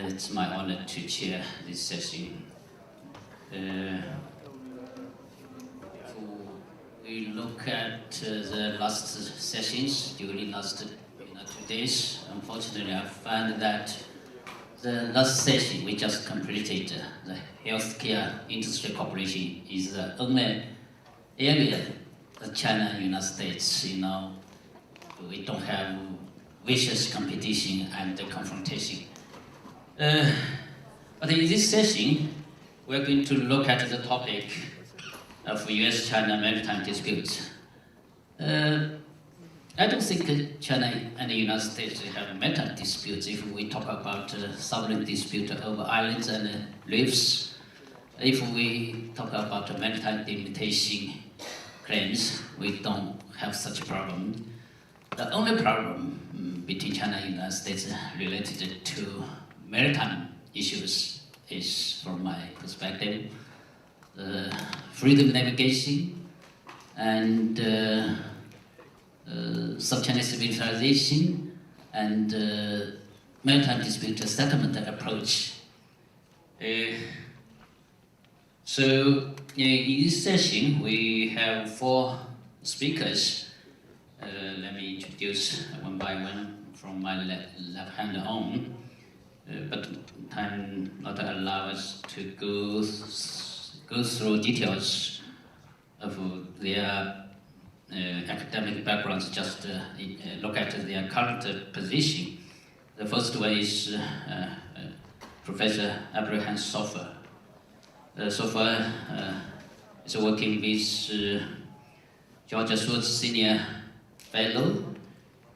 it's my honor to chair this session. If we look at the last sessions during last 2 days, unfortunately I found that the last session we just completed, the healthcare industry cooperation, is the only area that China and United States, we don't have vicious competition and confrontation. But in this session, we're going to look at the topic of U.S. China Maritime disputes. I don't think China and the United States have maritime disputes if we talk about sovereign dispute over islands and reefs. If we talk about maritime delimitation claims, we don't have such a problem. The only problem between China and the United States related to maritime issues is, from my perspective, freedom of navigation and South-Chinese militarization and maritime dispute settlement approach. So in this session, we have 4 speakers. Let me introduce one by one from my left hand on. But time not allow us to go through details of their academic backgrounds, just look at their current position. The first one is Professor Abraham Sofer. Sofer is working with Georgia Schwartz Senior Fellow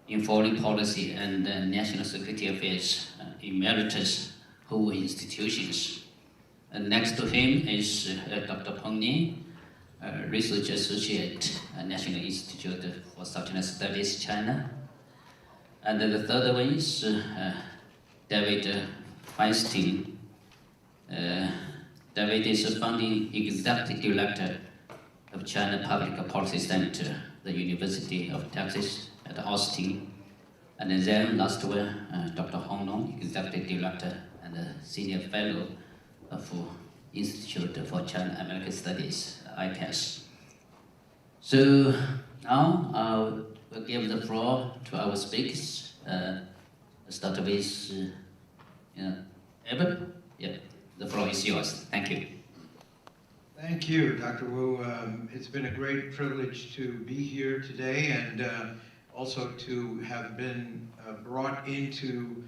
in Foreign Policy and National Security Affairs Emeritus Hu institutions. And next to him is Dr. Peng Ning, Research Associate at National Institute for South China Studies, China. And the third one is David Firestein. David is a founding executive director of China Public Policy Center, the University of Texas at Austin. And then last one, Dr. Hong Long, executive director and senior fellow of Institute for China-American Studies, ICAS. So now I will give the floor to our speakers. Start with Eben. Yeah, the floor is yours. Thank you. Thank you, Dr. Wu. It's been a great privilege to be here today and also to have been brought into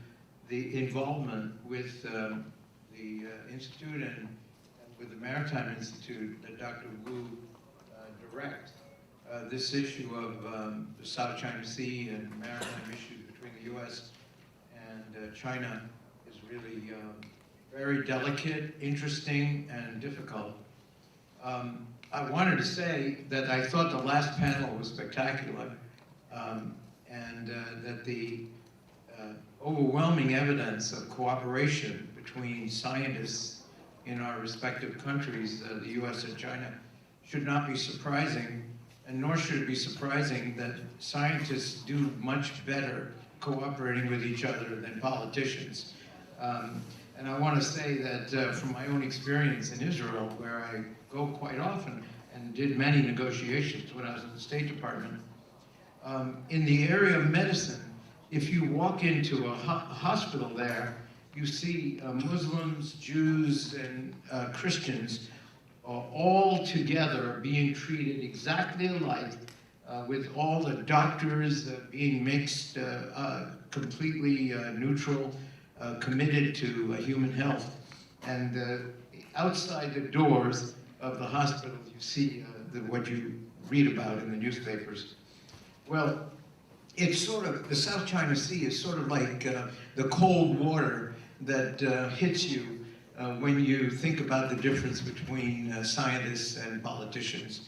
the involvement with the Institute and with the Maritime Institute that Dr. Wu directs. This issue of the South China Sea and maritime issues between the U.S. and China is really very delicate, interesting, and difficult. I wanted to say that I thought the last panel was spectacular, and that the overwhelming evidence of cooperation between scientists in our respective countries, the U.S. and China, should not be surprising, and nor should it be surprising that scientists do much better cooperating with each other than politicians. And I want to say that from my own experience in Israel, where I go quite often and did many negotiations when I was in the State Department, in the area of medicine, if you walk into a hospital there, you see Muslims, Jews, and Christians all together being treated exactly alike, with all the doctors being mixed, completely neutral, committed to human health. And outside the doors of the hospitals, you see what you read about in the newspapers. Well, it's sort of, the South China Sea is sort of like the cold water that hits you when you think about the difference between scientists and politicians.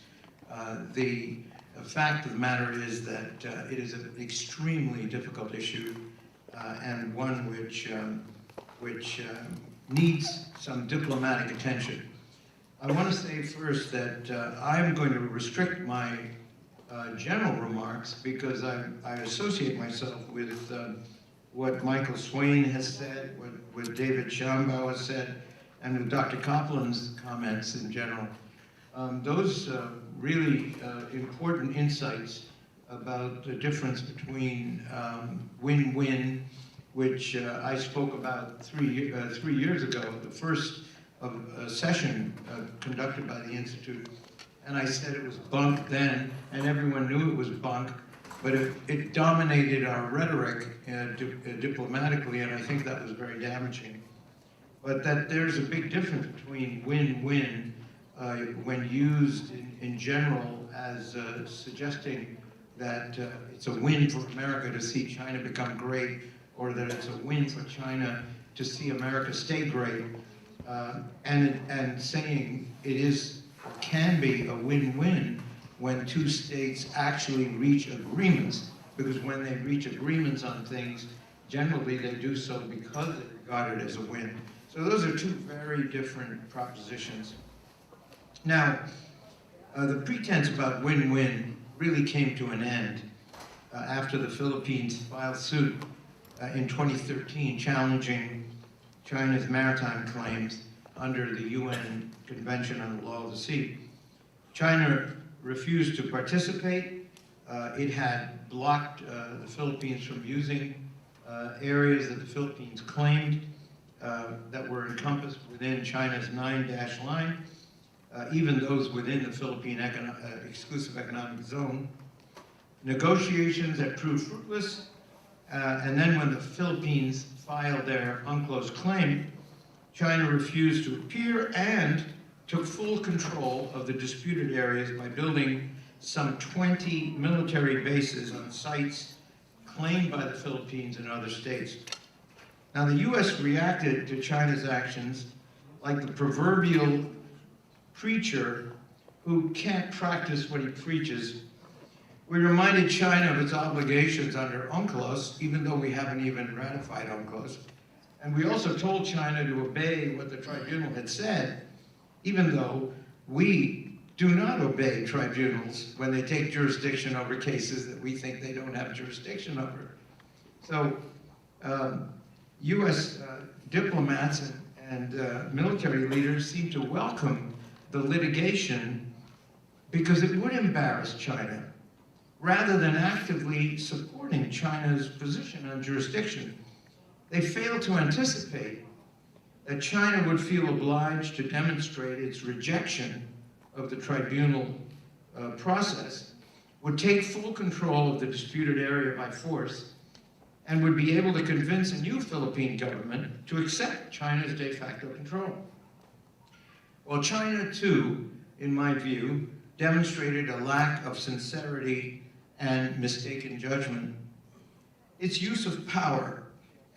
The fact of the matter is that it is an extremely difficult issue and one which needs some diplomatic attention. I want to say first that I'm going to restrict my general remarks because I associate myself with what Michael Swain has said, what David Shambaugh has said, and with Dr. Copland's comments in general. Those really important insights about the difference between win-win, which I spoke about three years ago, the first session conducted by the Institute. And I said it was bunk then, and everyone knew it was bunk, but it dominated our rhetoric diplomatically, and I think that was very damaging. But that there's a big difference between win-win when used in general as suggesting that it's a win for America to see China become great, or that it's a win for China to see America stay great, and saying it is or can be a win-win when two states actually reach agreements, because when they reach agreements on things, generally they do so because they regard it as a win. So those are two very different propositions. Now, the pretense about win-win really came to an end after the Philippines filed suit in 2013 challenging China's maritime claims under the UN Convention on the Law of the Sea. China refused to participate. It had blocked the Philippines from using areas that the Philippines claimed that were encompassed within China's 9-dash line, even those within the Philippine exclusive economic zone. Negotiations that proved fruitless, and then when the Philippines filed their unclosed claim, China refused to appear and took full control of the disputed areas by building some 20 military bases on sites claimed by the Philippines and other states. Now, the U.S. reacted to China's actions like the proverbial preacher who can't practice what he preaches. We reminded China of its obligations under UNCLOS, even though we haven't even ratified UNCLOS. And we also told China to obey what the tribunal had said, even though we do not obey tribunals when they take jurisdiction over cases that we think they don't have jurisdiction over. So U.S. diplomats and military leaders seem to welcome the litigation because it would embarrass China, rather than actively supporting China's position on jurisdiction. They failed to anticipate that China would feel obliged to demonstrate its rejection of the tribunal process, would take full control of the disputed area by force, and would be able to convince a new Philippine government to accept China's de facto control. Well, China, too, in my view, demonstrated a lack of sincerity and mistaken judgment. Its use of power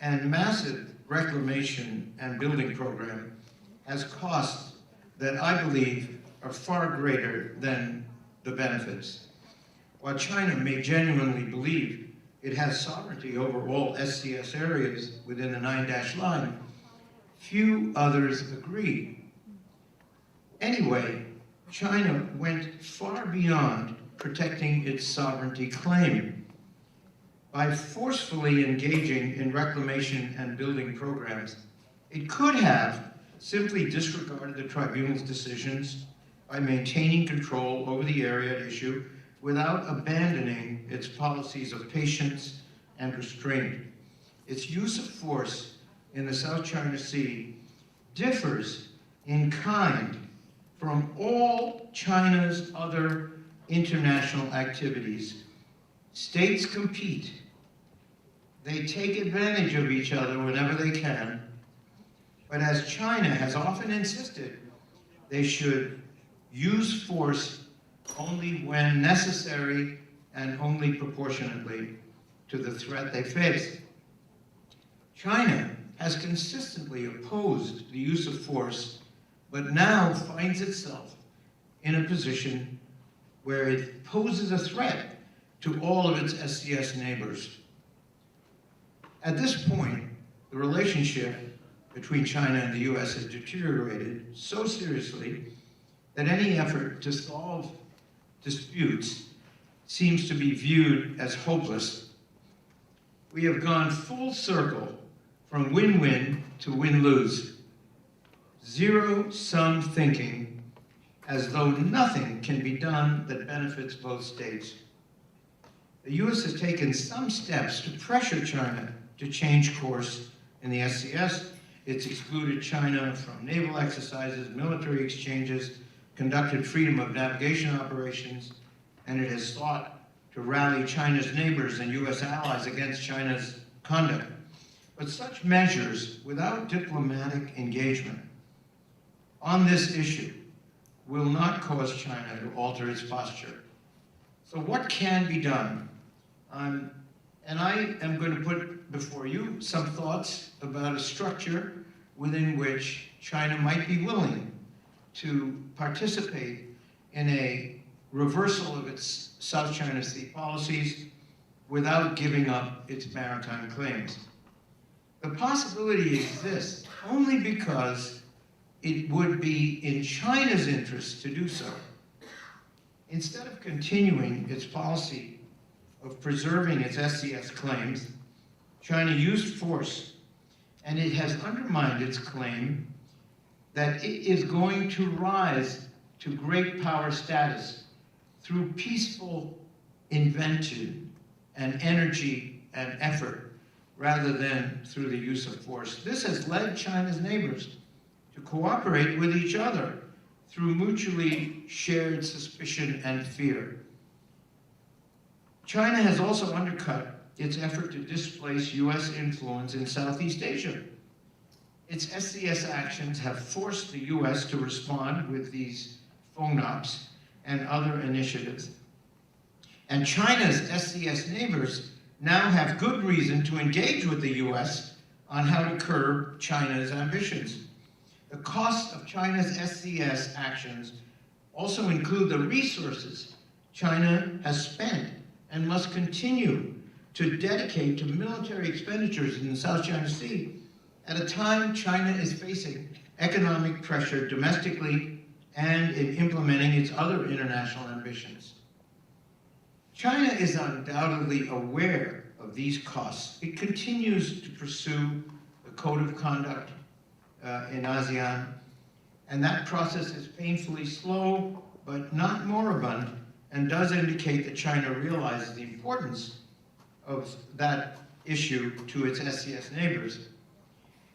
and massive reclamation and building program has costs that I believe are far greater than the benefits. While China may genuinely believe it has sovereignty over all SCS areas within the 9-dash line, few others agree. Anyway, China went far beyond protecting its sovereignty claim. By forcefully engaging in reclamation and building programs, it could have simply disregarded the tribunal's decisions by maintaining control over the area at issue without abandoning its policies of patience and restraint. Its use of force in the South China Sea differs in kind from all China's other international activities. States compete. They take advantage of each other whenever they can. But as China has often insisted, they should use force only when necessary and only proportionately to the threat they face. China has consistently opposed the use of force, but now finds itself in a position where it poses a threat to all of its SCS neighbors. At this point, the relationship between China and the U.S. has deteriorated so seriously that any effort to solve disputes seems to be viewed as hopeless. we have gone full circle from win-win to win-lose. Zero-sum thinking, as though nothing can be done that benefits both states. The U.S. has taken some steps to pressure China to change course in the SCS. It's excluded China from naval exercises, military exchanges, conducted freedom of navigation operations, and it has sought to rally China's neighbors and U.S. allies against China's conduct. But such measures, without diplomatic engagement on this issue, will not cause China to alter its posture. So what can be done? And I am going to put before you some thoughts about a structure within which China might be willing to participate in a reversal of its South China Sea policies without giving up its maritime claims. The possibility exists only because it would be in China's interest to do so. Instead of continuing its policy of preserving its SCS claims, China used force, and it has undermined its claim that it is going to rise to great power status through peaceful invention and energy and effort, rather than through the use of force. This has led China's neighbors to cooperate with each other through mutually shared suspicion and fear. China has also undercut its effort to displace U.S. influence in Southeast Asia. Its SCS actions have forced the U.S. to respond with these FONOPs and other initiatives. And China's SCS neighbors now have good reason to engage with the U.S. on how to curb China's ambitions. The cost of China's SCS actions also include the resources China has spent and must continue to dedicate to military expenditures in the South China Sea at a time China is facing economic pressure domestically and in implementing its other international ambitions. China is undoubtedly aware of these costs. It continues to pursue the code of conduct in ASEAN, and that process is painfully slow, but not moribund, and does indicate that China realizes the importance of that issue to its SCS neighbors.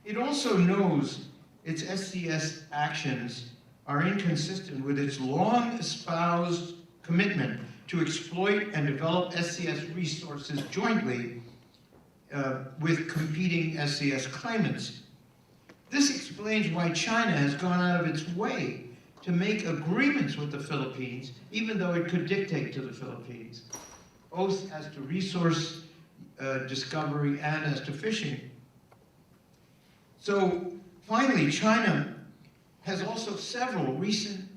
It also knows its SCS actions are inconsistent with its long-espoused commitment to exploit and develop SCS resources jointly with competing SCS claimants. This explains why China has gone out of its way to make agreements with the Philippines, even though it could dictate to the Philippines, both as to resource discovery and as to fishing. So finally, China has also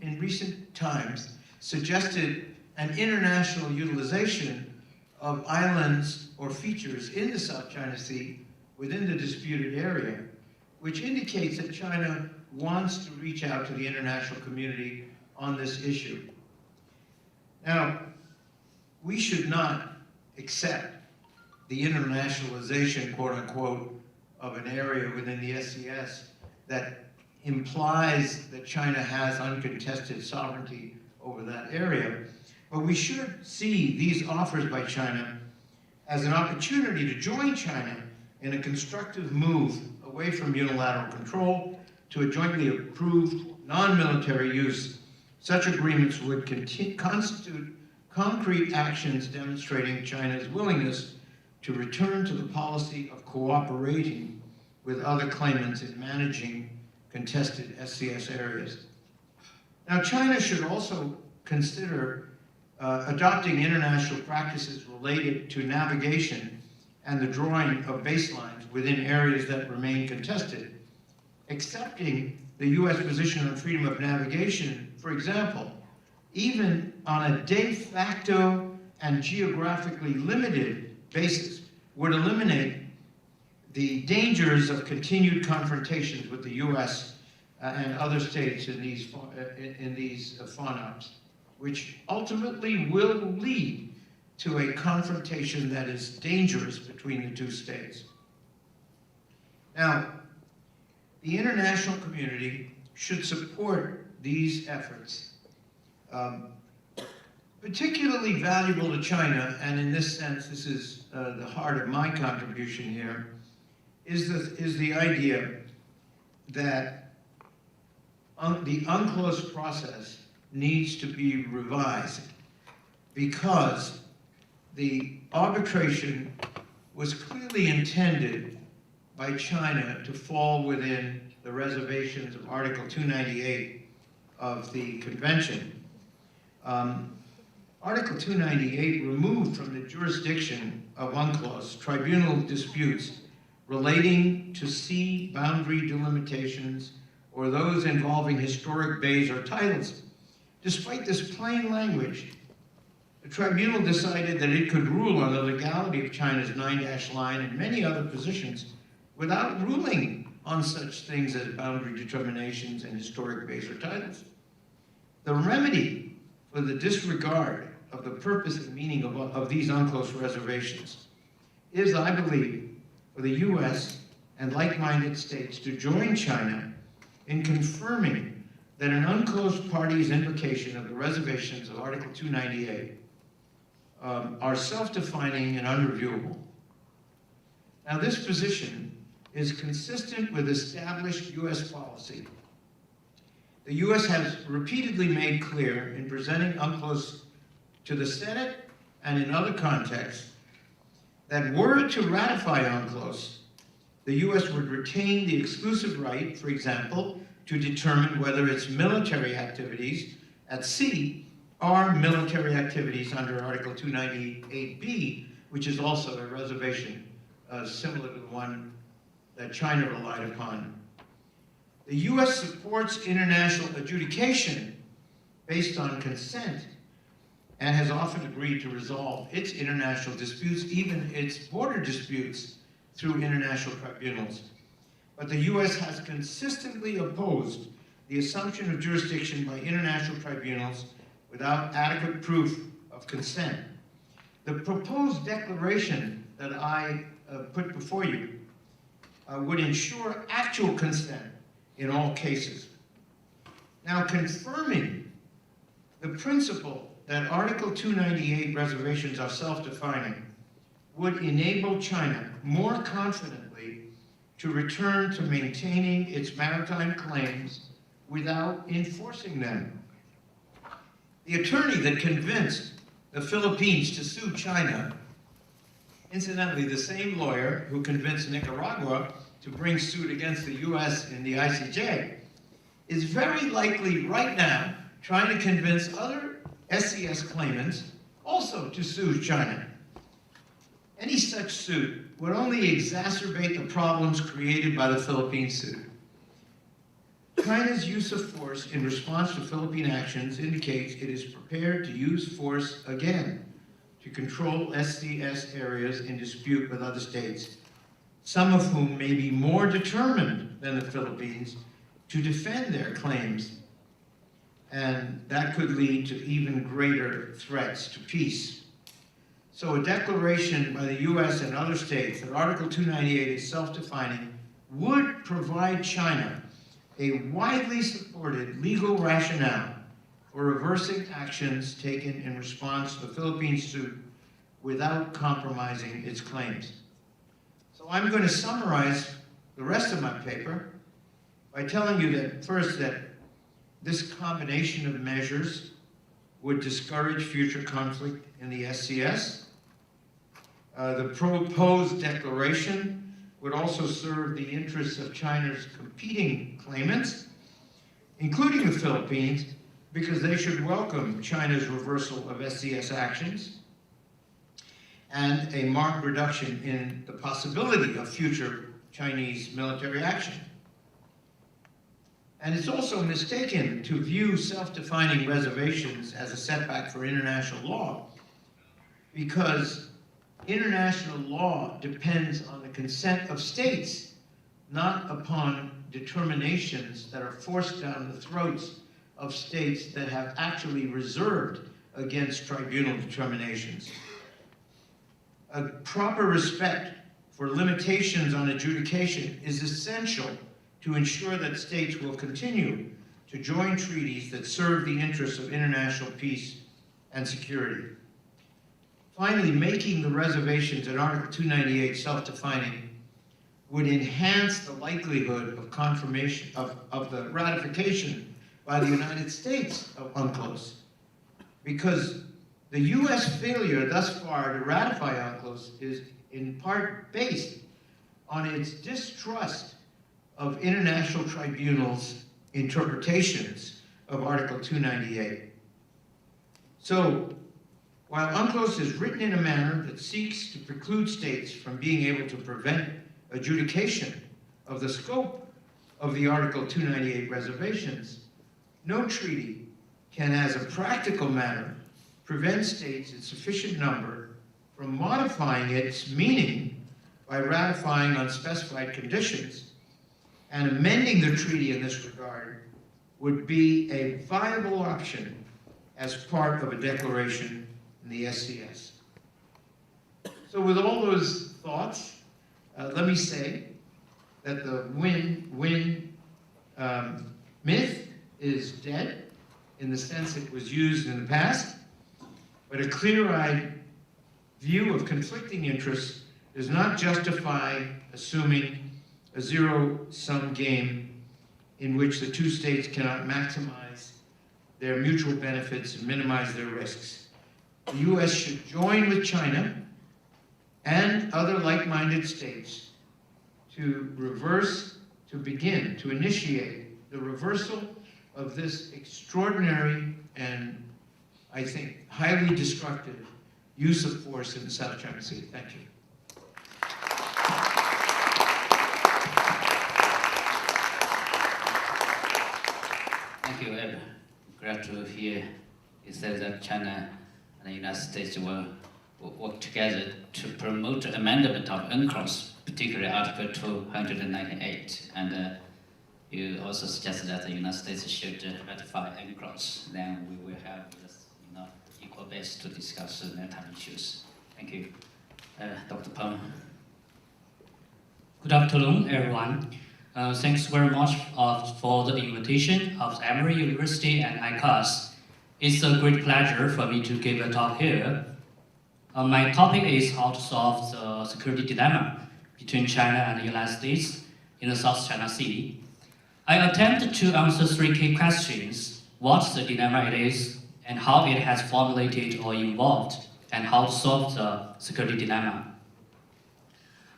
in recent times suggested an international utilization of islands or features in the South China Sea within the disputed area, which indicates that China wants to reach out to the international community on this issue. Now, we should not accept the internationalization, quote unquote, of an area within the SCS that implies that China has uncontested sovereignty over that area. But we should see these offers by China as an opportunity to join China in a constructive move away from unilateral control to a jointly approved non-military use. Such agreements would constitute concrete actions demonstrating China's willingness to return to the policy of cooperating with other claimants in managing contested SCS areas. Now, China should also consider adopting international practices related to navigation and the drawing of baselines within areas that remain contested. Accepting the U.S. position on freedom of navigation, for example, even on a de facto and geographically limited basis, would eliminate the dangers of continued confrontations with the U.S. And other states in these FONOPs, which ultimately will lead to a confrontation that is dangerous between the two states. Now, the international community should support these efforts. Particularly valuable to China, and in this sense, this is the heart of my contribution here, is the idea that the UNCLOS process needs to be revised because the arbitration was clearly intended by China to fall within the reservations of Article 298 of the Convention. Article 298 removed from the jurisdiction of UNCLOS tribunal disputes relating to sea boundary delimitations or those involving historic bays or titles. Despite this plain language, the tribunal decided that it could rule on the legality of China's 9-dash line and many other positions without ruling on such things as boundary determinations and historic bays or titles. The remedy for the disregard of the purpose and meaning of these UNCLOS reservations is, I believe, for the U.S. and like-minded states to join China in confirming that an UNCLOS party's invocation of the reservations of Article 298 are self-defining and unreviewable. Now, this position is consistent with established U.S. policy. The U.S. has repeatedly made clear in presenting UNCLOS to the Senate and in other contexts that were it to ratify UNCLOS, the U.S. would retain the exclusive right, for example, to determine whether its military activities at sea are military activities under Article 298B, which is also a reservation similar to the one that China relied upon. The U.S. supports international adjudication based on consent and has often agreed to resolve its international disputes, even its border disputes, through international tribunals. But the U.S. has consistently opposed the assumption of jurisdiction by international tribunals without adequate proof of consent. The proposed declaration that I put before you would ensure actual consent in all cases. Now, confirming the principle that Article 298 reservations are self-defining would enable China more confidently to return to maintaining its maritime claims without enforcing them. The attorney that convinced the Philippines to sue China, incidentally the same lawyer who convinced Nicaragua to bring suit against the U.S. in the ICJ, is very likely right now trying to convince other SCS claimants also to sue China. Any such suit would only exacerbate the problems created by the Philippine suit. China's use of force in response to Philippine actions indicates it is prepared to use force again to control SCS areas in dispute with other states, some of whom may be more determined than the Philippines to defend their claims, and that could lead to even greater threats to peace. So a declaration by the U.S. and other states that Article 298 is self-defining would provide China a widely supported legal rationale for reversing actions taken in response to the Philippines suit without compromising its claims. So I'm going to summarize the rest of my paper by telling you that, first, that this combination of measures would discourage future conflict in the SCS. The proposed declaration would also serve the interests of China's competing claimants, including the Philippines, because they should welcome China's reversal of SCS actions and a marked reduction in the possibility of future Chinese military action. And it's also mistaken to view self-defining reservations as a setback for international law, because international law depends on the consent of states, not upon determinations that are forced down the throats of states that have actually reserved against tribunal determinations. A proper respect for limitations on adjudication is essential to ensure that states will continue to join treaties that serve the interests of international peace and security. Finally, making the reservations in Article 298 self-defining would enhance the likelihood of confirmation of the ratification by the United States of UNCLOS, because the U.S. failure thus far to ratify UNCLOS is in part based on its distrust of international tribunals' interpretations of Article 298. So, while UNCLOS is written in a manner that seeks to preclude states from being able to prevent adjudication of the scope of the Article 298 reservations, no treaty can, as a practical matter, prevent states in sufficient number from modifying its meaning by ratifying on specified conditions, and amending the treaty in this regard would be a viable option as part of a declaration in the SCS. So with all those thoughts, let me say that the win-win myth is dead in the sense it was used in the past, but a clear-eyed view of conflicting interests does not justify assuming a zero-sum game in which the two states cannot maximize their mutual benefits and minimize their risks. The U.S. should join with China and other like-minded states to begin to initiate the reversal of this extraordinary and, I think, highly destructive use of force in the South China Sea. Thank you. Thank you, Ed. Glad to hear you said that China and the United States will work together to promote amendment of UNCLOS, particularly Article 298. And you also suggested that the United States should ratify UNCLOS. Then we will have this, equal base to discuss maritime issues. Thank you. Dr. Peng. Good afternoon, everyone. Thanks very much for the invitation of Emory University and ICAS. It's a great pleasure for me to give a talk here. My topic is how to solve the security dilemma between China and the United States in the South China Sea. I attempted to answer three key questions: what the dilemma it is, and how it has formulated or evolved, and how to solve the security dilemma.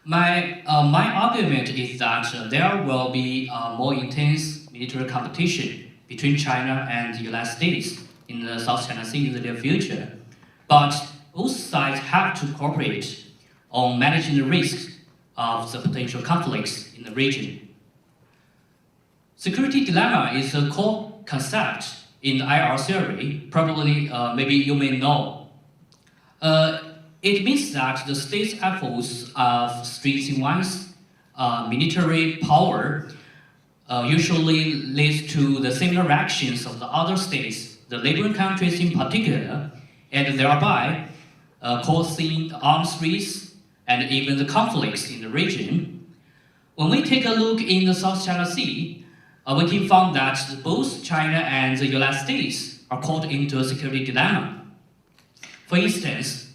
My argument is that there will be more intense military competition between China and the United States in the South China Sea in the near future. But both sides have to cooperate on managing the risks of the potential conflicts in the region. Security dilemma is a core concept in the IR theory, probably maybe you may know. It means that the state's efforts of strengthening one's military power usually leads to the similar reactions of the other states, the neighboring countries in particular, and thereby causing arms race and even the conflicts in the region. When we take a look in the South China Sea, we can find that both China and the United States are caught into a security dilemma. For instance,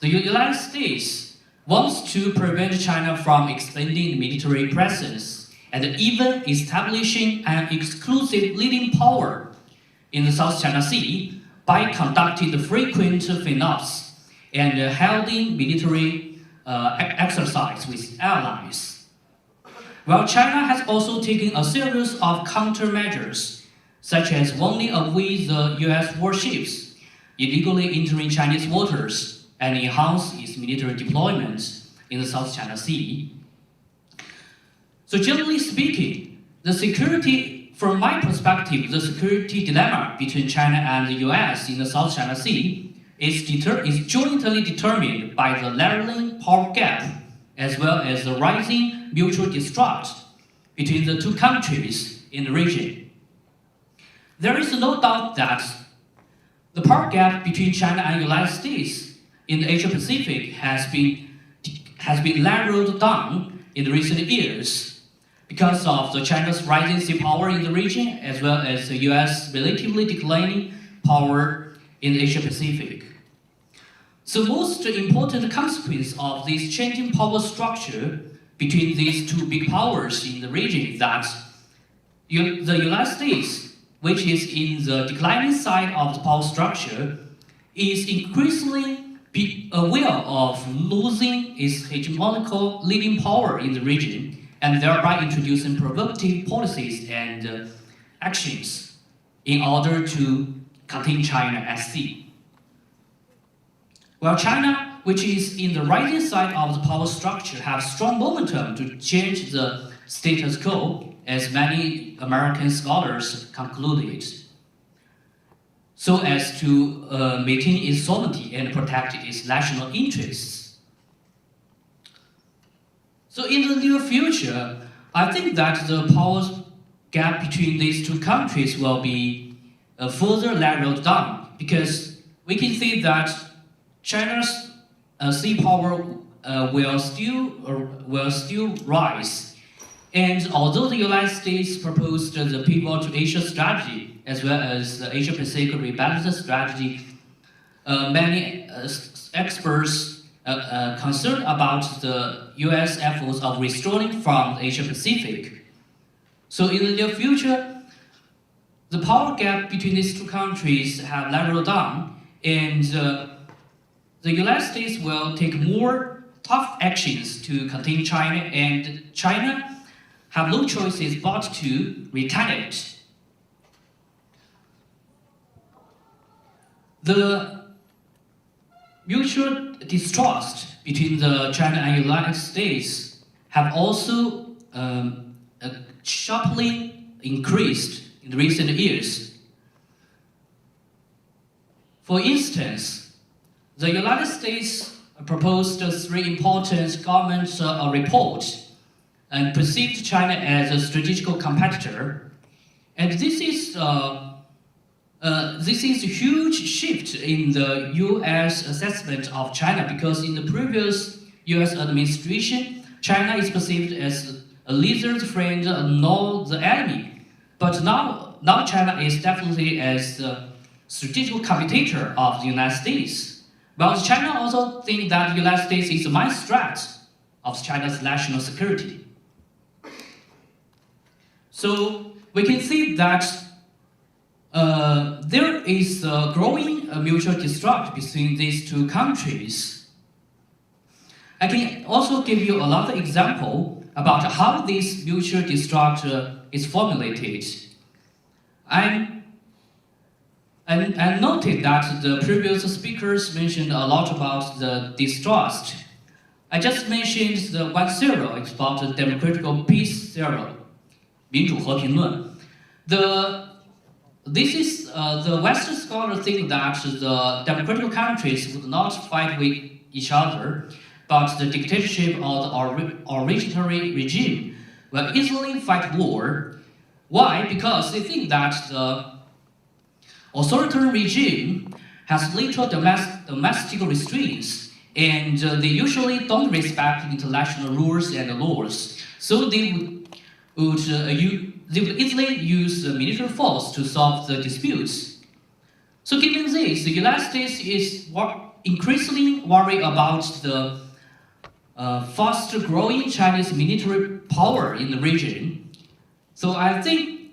the United States wants to prevent China from expanding military presence and even establishing an exclusive leading power in the South China Sea by conducting the frequent FinOps and holding military exercise with allies. While China has also taken a series of countermeasures, such as warning away the U.S. warships illegally entering Chinese waters and enhance its military deployments in the South China Sea. So generally speaking, from my perspective, the security dilemma between China and the US in the South China Sea is jointly determined by the narrowing power gap as well as the rising mutual distrust between the two countries in the region. There is no doubt that the power gap between China and the United States in the Asia Pacific has been narrowed down in the recent years because of the China's rising sea power in the region, as well as the U.S. relatively declining power in the Asia Pacific. The most important consequence of this changing power structure between these two big powers in the region is that the United States, which is in the declining side of the power structure, is increasingly aware of losing its hegemonical leading power in the region, and thereby introducing provocative policies and actions in order to contain China at sea. While China, which is in the rising side of the power structure, has strong momentum to change the status quo, as many American scholars concluded, so as to maintain its sovereignty and protect its national interests. So in the near future, I think that the power gap between these two countries will be further narrowed down, because we can see that China's sea power will still rise. And although the United States proposed the pivot to Asia strategy, as well as the Asia Pacific rebalancing strategy, many experts concerned about the U.S. efforts of withdrawing from the Asia Pacific. So in the near future, the power gap between these two countries have narrowed down, and the United States will take more tough actions to contain China, and China have no choices but to retaliate. The mutual distrust between China and United States have also sharply increased in the recent years. For instance, the United States proposed 3 important government reports and perceived China as a strategic competitor, and this is a huge shift in the U.S. assessment of China, because in the previous U.S. administration, China is perceived as a lizard friend, not the enemy. But now China is definitely as the strategic competitor of the United States. But China also thinks that the United States is the main threat of China's national security. So we can see that there is a growing mutual distrust between these two countries. I can also give you another example about how this mutual distrust is formulated. I noted that the previous speakers mentioned a lot about the distrust. I just mentioned the one theory, it's about the democratic peace theory, 民主和平论. This is the Western scholars think that the democratic countries would not fight with each other, but the dictatorship or the authoritarian regime will easily fight war. Why? Because they think that the authoritarian regime has little domestic restraints, and they usually don't respect international rules and laws. So they would easily use military force to solve the disputes. So given this, the United States is increasingly worried about the fast-growing Chinese military power in the region. So I think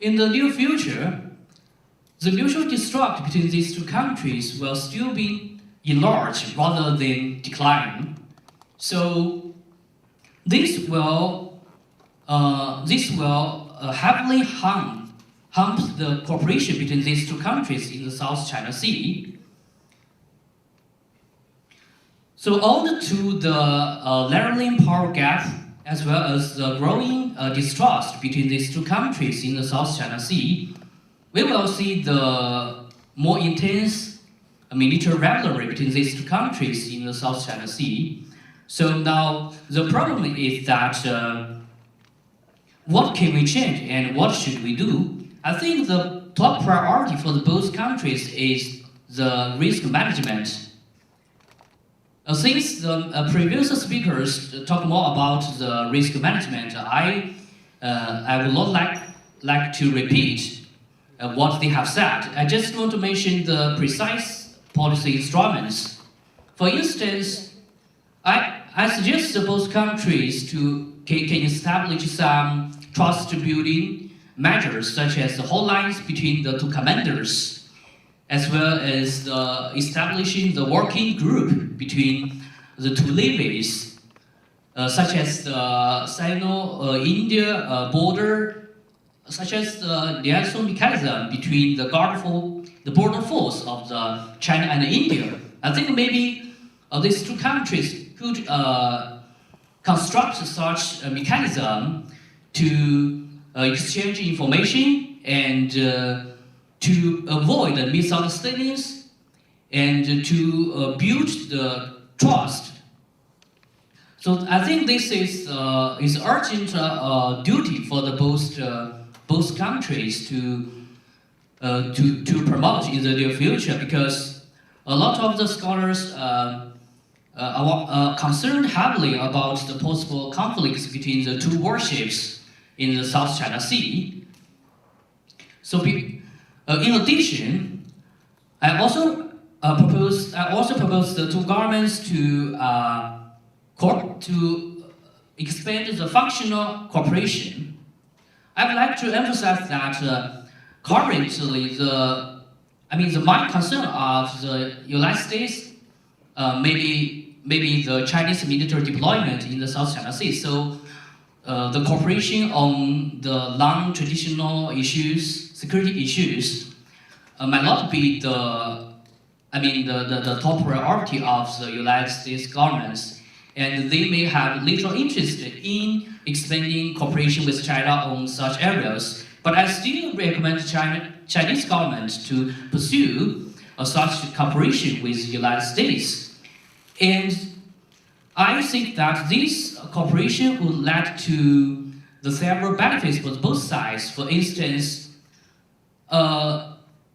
in the near future, the mutual distrust between these two countries will still be enlarged rather than decline. So this will heavily harm the cooperation between these two countries in the South China Sea. So owing to the narrowing power gap, as well as the growing distrust between these two countries in the South China Sea, we will see the more intense military rivalry between these two countries in the South China Sea. So now the problem is that what can we change and what should we do? I think the top priority for both countries is the risk management Since the previous speakers talk more about the risk management, I would not like to repeat what they have said. I just want to mention the precise policy instruments. For instance, I suggest both countries can establish some trust building measures, such as the hotlines between the two commanders, as well as establishing the working group between the two levies, such as the Sino-India border, such as the liaison mechanism between the border force of the China and India. I think maybe these two countries could construct such a mechanism to exchange information and to avoid the misunderstandings and to build the trust. So I think this is urgent duty for the both countries to promote in the near future, because a lot of the scholars are concerned heavily about the possible conflicts between the two warships in the South China Sea. So, in addition, I also propose the two governments to expand the functional cooperation. I would like to emphasize that currently the main concern of the United States maybe the Chinese military deployment in the South China Sea. So the cooperation on the non-traditional issues, security issues, might not be the top priority of the United States governments, and they may have little interest in expanding cooperation with China on such areas. But I still recommend Chinese government to pursue such cooperation with the United States. And I think that this cooperation would lead to the several benefits for both sides. For instance,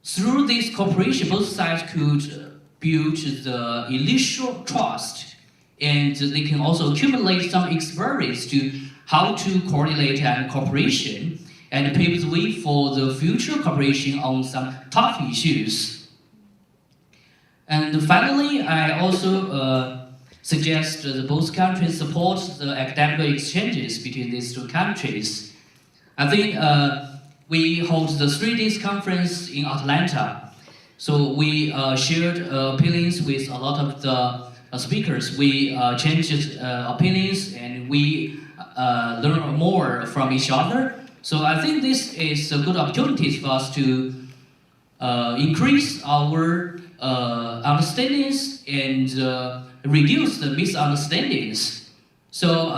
through this cooperation, both sides could build the initial trust, and they can also accumulate some experience to how to coordinate and cooperation, and pave the way for the future cooperation on some tough issues. And finally, I also suggest that both countries support the academic exchanges between these two countries. I think we hold the 3 days conference in Atlanta. So we shared opinions with a lot of the speakers. We changed opinions, and we learn more from each other. So I think this is a good opportunity for us to increase our understandings and reduce the misunderstandings. So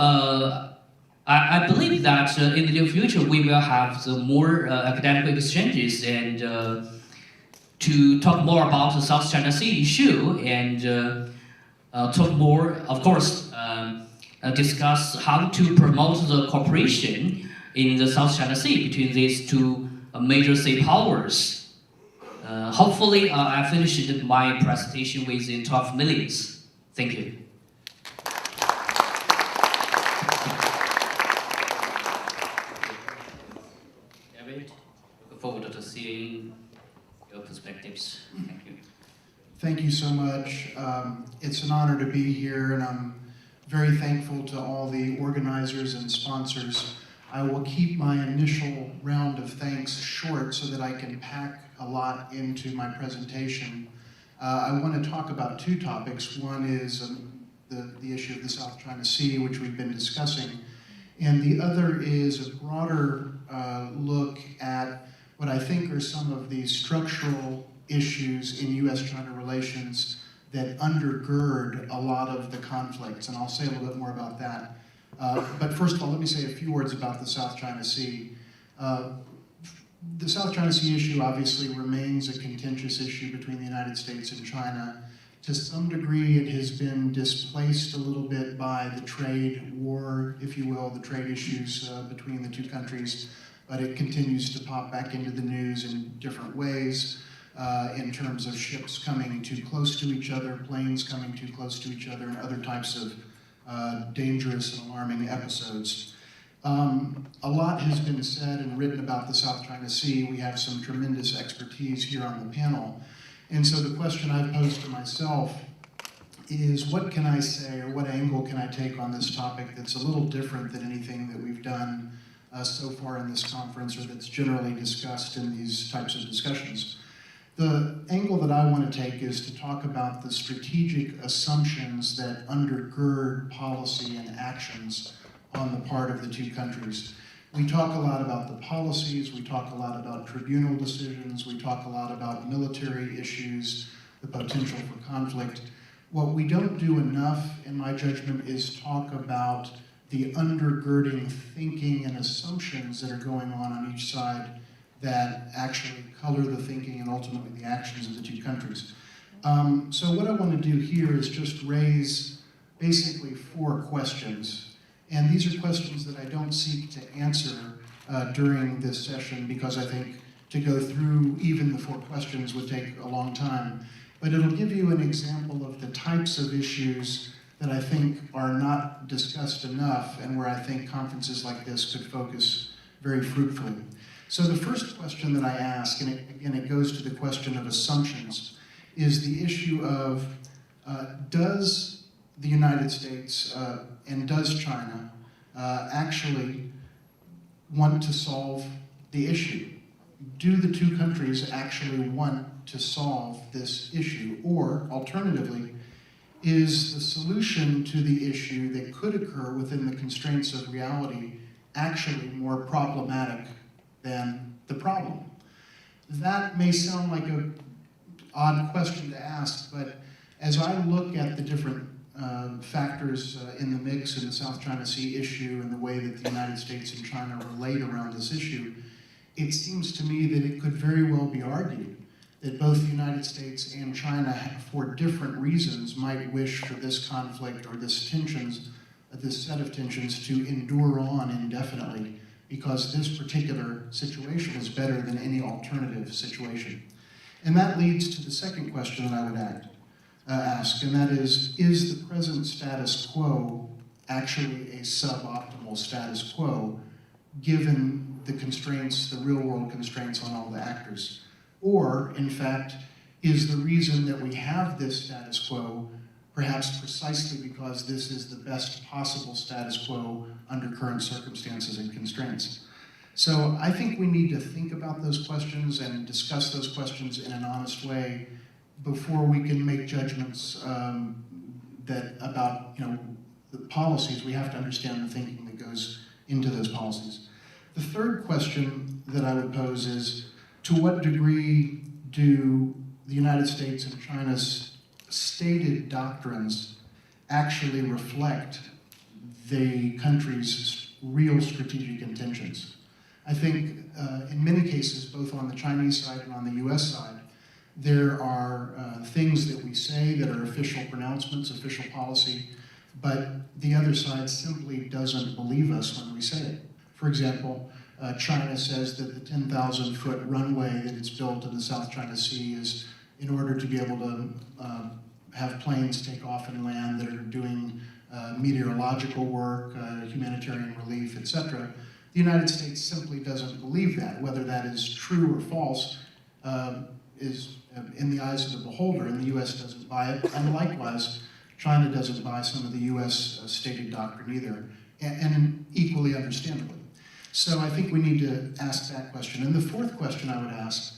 I believe that in the near future we will have the more academic exchanges and to talk more about the South China Sea issue, and talk more, of course, discuss how to promote the cooperation in the South China Sea between these two major sea powers. Hopefully, I finished my presentation within 12 minutes. Thank you. David, look forward to seeing your perspectives. Thank you. Thank you so much. It's an honor to be here, and I'm very thankful to all the organizers and sponsors. I will keep my initial round of thanks short so that I can pack a lot into my presentation. I want to talk about 2 topics. One is the issue of the South China Sea, which we've been discussing, and the other is a broader look at what I think are some of the structural issues in U.S. China relations that undergird a lot of the conflicts, and I'll say a little bit more about that. But first of all, let me say a few words about the South China Sea. The South China Sea issue obviously remains a contentious issue between the United States and China. To some degree, it has been displaced a little bit by the trade war, if you will, the trade issues between the two countries, but it continues to pop back into the news in different ways. in terms of ships coming too close to each other, planes coming too close to each other, and other types of dangerous and alarming episodes. A lot has been said and written about the South China Sea. We have some tremendous expertise here on the panel. And so the question I've posed to myself is, what can I say, or what angle can I take on this topic that's a little different than anything that we've done so far in this conference, or that's generally discussed in these types of discussions? The angle that I want to take is to talk about the strategic assumptions that undergird policy and actions on the part of the two countries. We talk a lot about the policies, we talk a lot about tribunal decisions, we talk a lot about military issues, the potential for conflict. What we don't do enough, in my judgment, is talk about the undergirding thinking and assumptions that are going on each side that actually color the thinking and ultimately the actions of the two countries. So what I want to do here is just raise basically 4 questions. And these are questions that I don't seek to answer during this session, because I think to go through even the 4 questions would take a long time. But it'll give you an example of the types of issues that I think are not discussed enough, and where I think conferences like this could focus very fruitfully. So the first question that I ask, and again it goes to the question of assumptions, is the issue of does the United States and does China actually want to solve the issue? Do the two countries actually want to solve this issue? Or, alternatively, is the solution to the issue that could occur within the constraints of reality actually more problematic than the problem? That may sound like an odd question to ask, but as I look at the different factors in the mix in the South China Sea issue and the way that the United States and China relate around this issue, it seems to me that it could very well be argued that both the United States and China, for different reasons, might wish for this conflict or this set of tensions to endure on indefinitely, because this particular situation is better than any alternative situation. And that leads to the second question that I would ask, and that is the present status quo actually a suboptimal status quo, given the constraints, the real-world constraints on all the actors? Or, in fact, is the reason that we have this status quo perhaps precisely because this is the best possible status quo under current circumstances and constraints? So I think we need to think about those questions and discuss those questions in an honest way before we can make judgments about the policies. We have to understand the thinking that goes into those policies. The third question that I would pose is, to what degree do the United States and China's stated doctrines actually reflect the country's real strategic intentions? I think in many cases, both on the Chinese side and on the US side, there are things that we say that are official pronouncements, official policy, but the other side simply doesn't believe us when we say it. For example, China says that the 10,000-foot runway that it's built in the South China Sea is in order to be able to have planes take off and land that are doing meteorological work, humanitarian relief, etc. The United States simply doesn't believe that. Whether that is true or false is in the eyes of the beholder, and the U.S. doesn't buy it, and likewise, China doesn't buy some of the U.S. stated doctrine either, and equally understandably. So I think we need to ask that question. And the fourth question I would ask,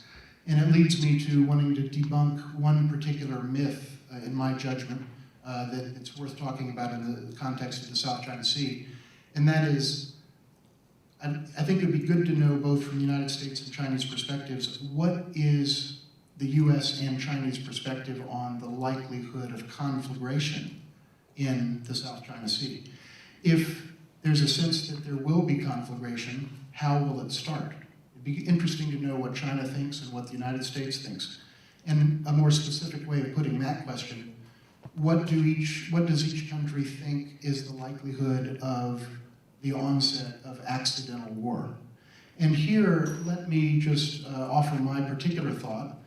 and it leads me to wanting to debunk one particular myth, in my judgment, that it's worth talking about in the context of the South China Sea, and that is, I think it would be good to know, both from the United States and Chinese perspectives, what is the U.S. and Chinese perspective on the likelihood of conflagration in the South China Sea. If there's a sense that there will be conflagration, how will it start? It'd be interesting to know what China thinks and what the United States thinks. And a more specific way of putting that question, what does each country think is the likelihood of the onset of accidental war? And here, let me just offer my particular thought.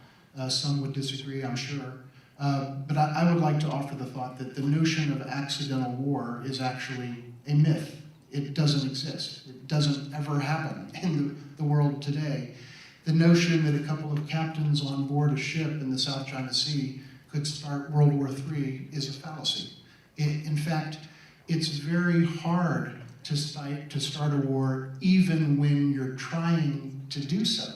Some would disagree, I'm sure. But I would like to offer the thought that the notion of accidental war is actually a myth. It doesn't exist. It doesn't ever happen in the world today. The notion that a couple of captains on board a ship in the South China Sea could start World War III is a fallacy. In fact, it's very hard to start a war even when you're trying to do so.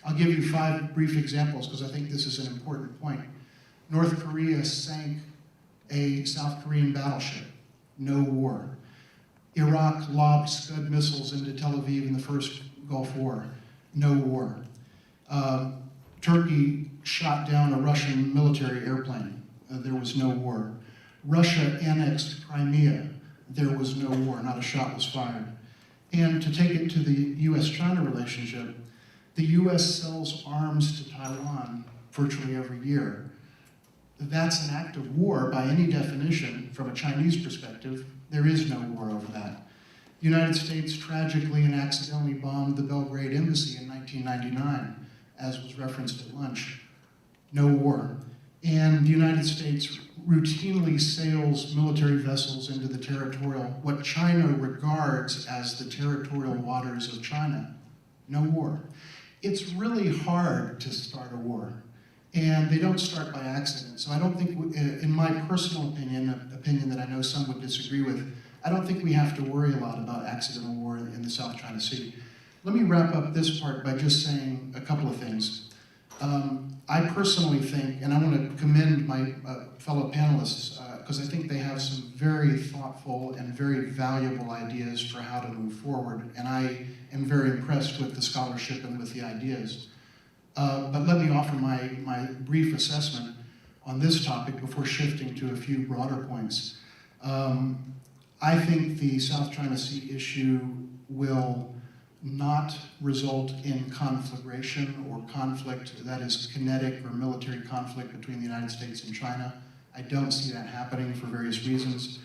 I'll give you 5 brief examples because I think this is an important point. North Korea sank a South Korean battleship, no war. Iraq lobbed Scud missiles into Tel Aviv in the first Gulf War, no war. Turkey shot down a Russian military airplane, there was no war. Russia annexed Crimea, there was no war, not a shot was fired. And to take it to the U.S. China relationship, the U.S. sells arms to Taiwan virtually every year. That's an act of war by any definition from a Chinese perspective. There is no war over that. The United States tragically and accidentally bombed the Belgrade embassy in 1999, as was referenced at lunch. No war. And the United States routinely sails military vessels into the territorial, what China regards as the territorial waters of China. No war. It's really hard to start a war. And they don't start by accident. So I don't think, in my personal opinion, an opinion that I know some would disagree with, I don't think we have to worry a lot about accidental war in the South China Sea. Let me wrap up this part by just saying a couple of things. I personally think, and I want to commend my fellow panelists, because I think they have some very thoughtful and very valuable ideas for how to move forward, and I am very impressed with the scholarship and with the ideas. But let me offer my brief assessment on this topic before shifting to a few broader points. I think the South China Sea issue will not result in conflagration or conflict, that is kinetic or military conflict between the United States and China. I don't see that happening for various reasons.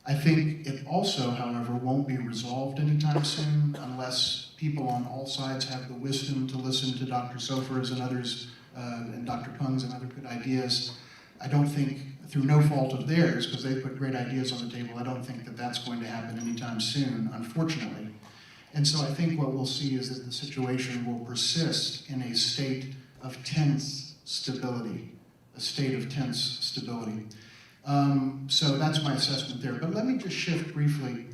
I think it also, however, won't be resolved anytime soon unless people on all sides have the wisdom to listen to Dr. Sofer's and others, and Dr. Peng's and other good ideas. I don't think, through no fault of theirs, because they put great ideas on the table, I don't think that that's going to happen anytime soon, unfortunately. And so I think what we'll see is that the situation will persist in a state of tense stability, a state of tense stability. So that's my assessment there. But let me just shift briefly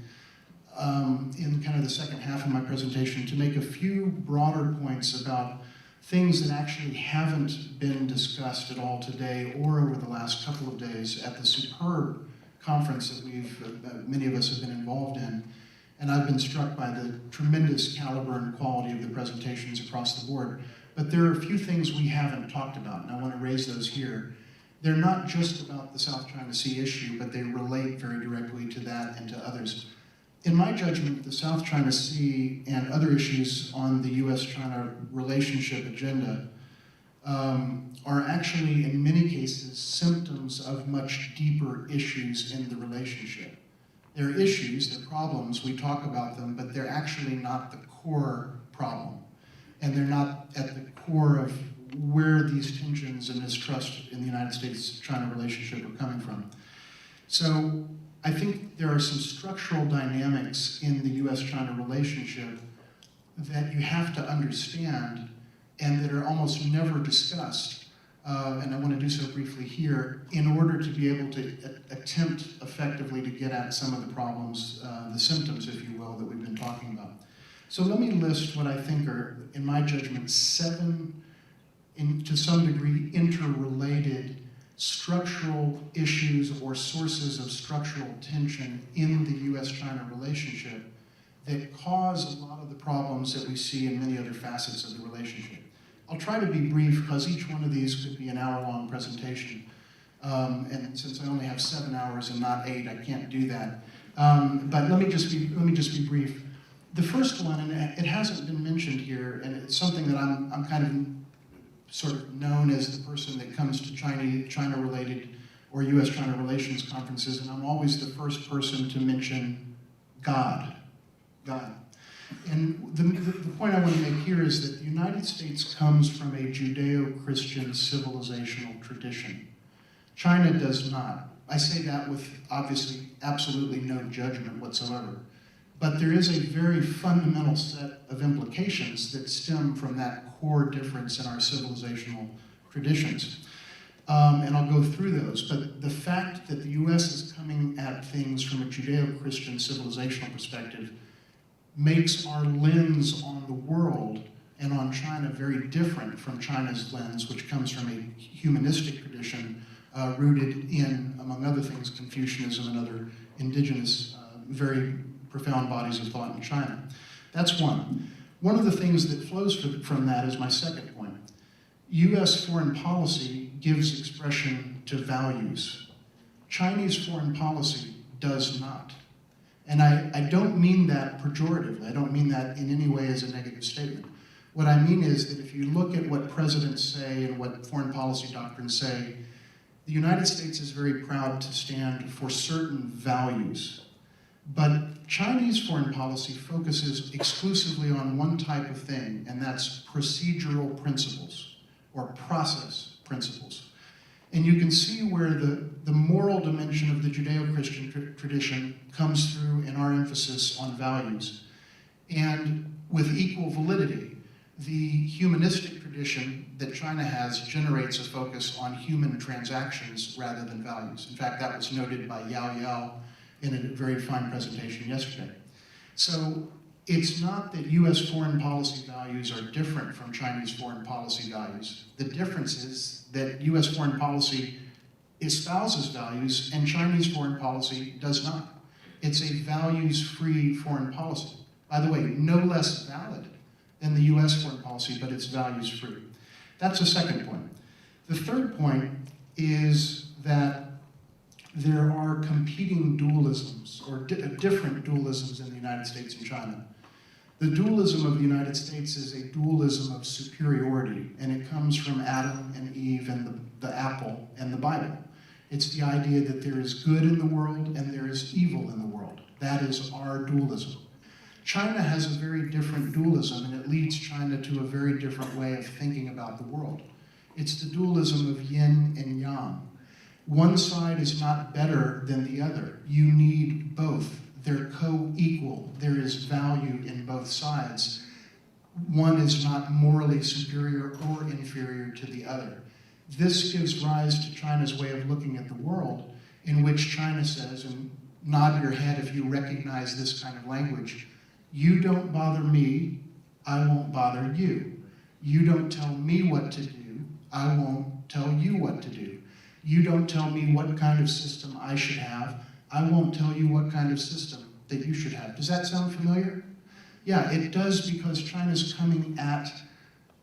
in kind of the second half of my presentation to make a few broader points about things that actually haven't been discussed at all today or over the last couple of days at the superb conference that many of us have been involved in. And I've been struck by the tremendous caliber and quality of the presentations across the board. But there are a few things we haven't talked about, and I want to raise those here. They're not just about the South China Sea issue, but they relate very directly to that and to others. In my judgment, the South China Sea and other issues on the U.S. China relationship agenda are actually, in many cases, symptoms of much deeper issues in the relationship. They're issues, they're problems, we talk about them, but they're actually not the core problem. And they're not at the core of where these tensions and mistrust in the United States-China relationship are coming from. So I think there are some structural dynamics in the U.S.-China relationship that you have to understand and that are almost never discussed. And I want to do so briefly here, in order to be able to attempt effectively to get at some of the problems, the symptoms, if you will, that we've been talking about. So let me list what I think are, in my judgment, 7, to some degree, interrelated structural issues or sources of structural tension in the U.S.-China relationship that cause a lot of the problems that we see in many other facets of the relationship. I'll try to be brief because each one of these could be an hour-long presentation. And since I only have 7 hours and not 8, I can't do that. But let me just be brief. The first one, and it hasn't been mentioned here, and it's something that I'm kind of sort of known as the person that comes to China-related or U.S. China Relations conferences, and I'm always the first person to mention God. God. And the point I want to make here is that the United States comes from a Judeo-Christian civilizational tradition. China does not. I say that with obviously absolutely no judgment whatsoever. But there is a very fundamental set of implications that stem from that core difference in our civilizational traditions. And I'll go through those, but the fact that the US is coming at things from a Judeo-Christian civilizational perspective makes our lens on the world and on China very different from China's lens, which comes from a humanistic tradition rooted in, among other things, Confucianism and other indigenous, very profound bodies of thought in China. That's one. One of the things that flows from that is my second point. US foreign policy gives expression to values. Chinese foreign policy does not. And I don't mean that pejoratively. I don't mean that in any way as a negative statement. What I mean is that if you look at what presidents say and what foreign policy doctrines say, the United States is very proud to stand for certain values. But Chinese foreign policy focuses exclusively on one type of thing, and that's procedural principles, or process principles. And you can see where the moral dimension of the Judeo-Christian tradition comes through in our emphasis on values. And with equal validity, the humanistic tradition that China has generates a focus on human transactions rather than values. In fact, that was noted by Yao Yao in a very fine presentation yesterday. So it's not that US foreign policy values are different from Chinese foreign policy values. The difference is that US foreign policy espouses values and Chinese foreign policy does not. It's a values-free foreign policy. By the way, no less valid than the US foreign policy, but it's values-free. That's the second point. The third point is that there are competing dualisms, or different dualisms in the United States and China. The dualism of the United States is a dualism of superiority, and it comes from Adam and Eve and the apple and the Bible. It's the idea that there is good in the world and there is evil in the world. That is our dualism. China has a very different dualism, and it leads China to a very different way of thinking about the world. It's the dualism of yin and yang. One side is not better than the other. You need both. They're co-equal. There is value in both sides. One is not morally superior or inferior to the other. This gives rise to China's way of looking at the world, in which China says, and nod your head if you recognize this kind of language, you don't bother me, I won't bother you. You don't tell me what to do, I won't tell you what to do. You don't tell me what kind of system I should have, I won't tell you what kind of system that you should have. Does that sound familiar? Yeah, it does, because China's coming at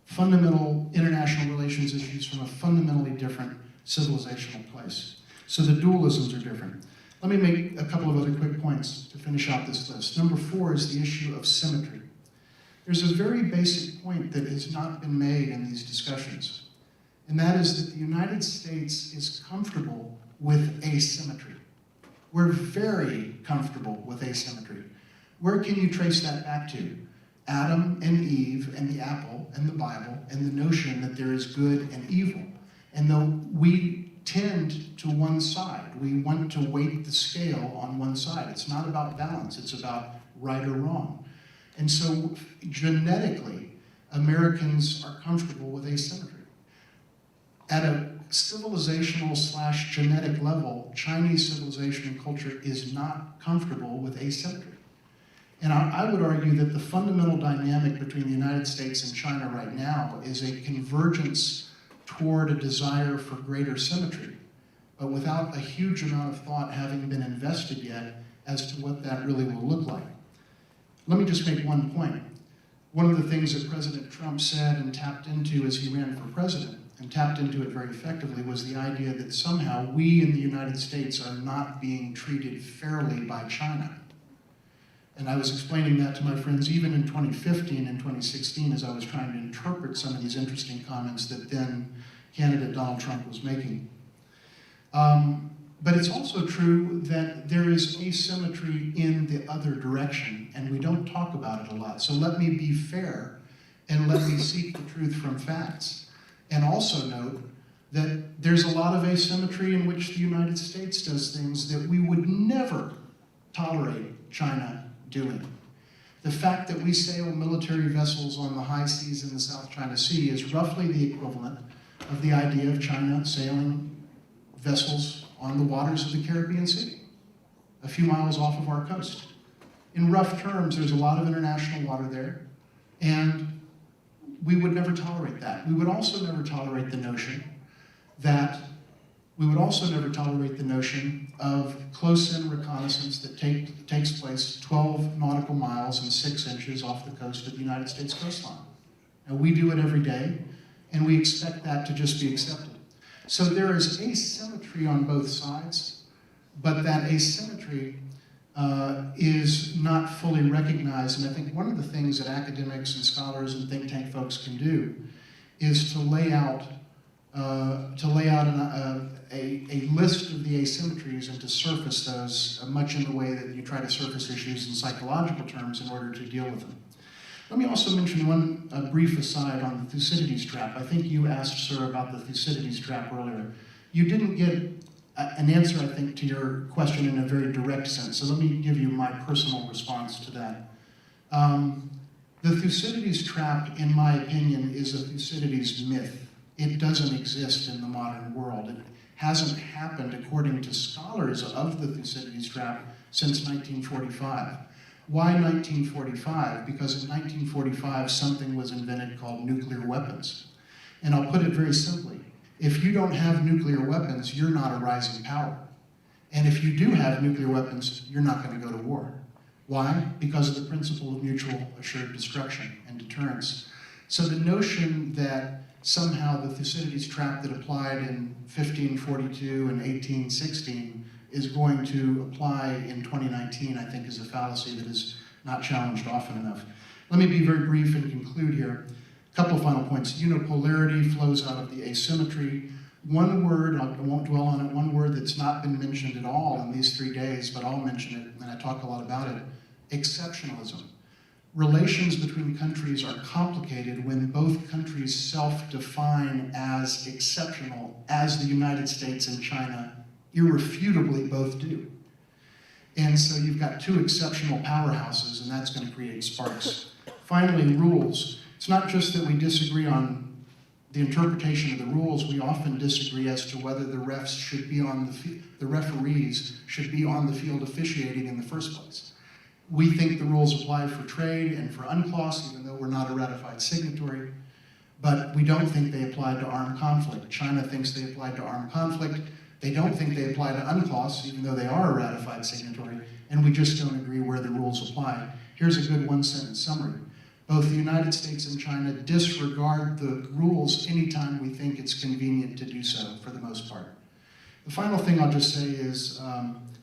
fundamental international relations issues from a fundamentally different civilizational place. So the dualisms are different. Let me make a couple of other quick points to finish out this list. Number 4 is the issue of symmetry. There's a very basic point that has not been made in these discussions, and that is that the United States is comfortable with asymmetry. We're very comfortable with asymmetry. Where can you trace that back to? Adam and Eve and the apple and the Bible and the notion that there is good and evil. And though we tend to one side, we want to weight the scale on one side. It's not about balance, it's about right or wrong. And so genetically, Americans are comfortable with asymmetry. At a civilizational / genetic level, Chinese civilization and culture is not comfortable with asymmetry. And I would argue that the fundamental dynamic between the United States and China right now is a convergence toward a desire for greater symmetry, but without a huge amount of thought having been invested yet as to what that really will look like. Let me just make one point. One of the things that President Trump said and tapped into as he ran for president, and tapped into it very effectively, was the idea that somehow we in the United States are not being treated fairly by China. And I was explaining that to my friends even in 2015 and 2016 as I was trying to interpret some of these interesting comments that then candidate Donald Trump was making. But it's also true that there is asymmetry in the other direction, and we don't talk about it a lot. So let me be fair, and let me seek the truth from facts. And also note that there's a lot of asymmetry in which the United States does things that we would never tolerate China doing. The fact that we sail military vessels on the high seas in the South China Sea is roughly the equivalent of the idea of China sailing vessels on the waters of the Caribbean Sea, a few miles off of our coast. In rough terms, there's a lot of international water there, and we would never tolerate that. We would also never tolerate the notion of close-in reconnaissance that takes place 12 nautical miles and 6 inches off the coast of the United States coastline. And we do it every day, and we expect that to just be accepted. So there is asymmetry on both sides, but that asymmetry is not fully recognized. And I think one of the things that academics and scholars and think tank folks can do is to lay out a list of the asymmetries and to surface those much in the way that you try to surface issues in psychological terms in order to deal with them. Let me also mention one brief aside on the Thucydides trap. I think you asked, sir, about the Thucydides trap earlier. You didn't get an answer, I think, to your question in a very direct sense, so let me give you my personal response to that. The Thucydides trap, in my opinion, is a Thucydides myth. It doesn't exist in the modern world. It hasn't happened, according to scholars of the Thucydides trap, since 1945. Why 1945? Because in 1945, something was invented called nuclear weapons. And I'll put it very simply. If you don't have nuclear weapons, you're not a rising power. And if you do have nuclear weapons, you're not going to go to war. Why? Because of the principle of mutual assured destruction and deterrence. So the notion that somehow the Thucydides trap that applied in 1542 and 1816 is going to apply in 2019, I think, is a fallacy that is not challenged often enough. Let me be very brief and conclude here. A couple of final points. Unipolarity flows out of the asymmetry. One word, I won't dwell on it, one word that's not been mentioned at all in these 3 days, but I'll mention it, and I talk a lot about it, exceptionalism. Relations between countries are complicated when both countries self-define as exceptional, as the United States and China irrefutably both do. And so you've got two exceptional powerhouses, and that's going to create sparks. Finally, rules. It's not just that we disagree on the interpretation of the rules, we often disagree as to whether the refs should be on the referees should be on the field officiating in the first place. We think the rules apply for trade and for UNCLOS, even though we're not a ratified signatory, but we don't think they apply to armed conflict. China thinks they apply to armed conflict. They don't think they apply to UNCLOS, even though they are a ratified signatory, and we just don't agree where the rules apply. Here's a good one-sentence summary. Both the United States and China disregard the rules anytime we think it's convenient to do so, for the most part. The final thing I'll just say is,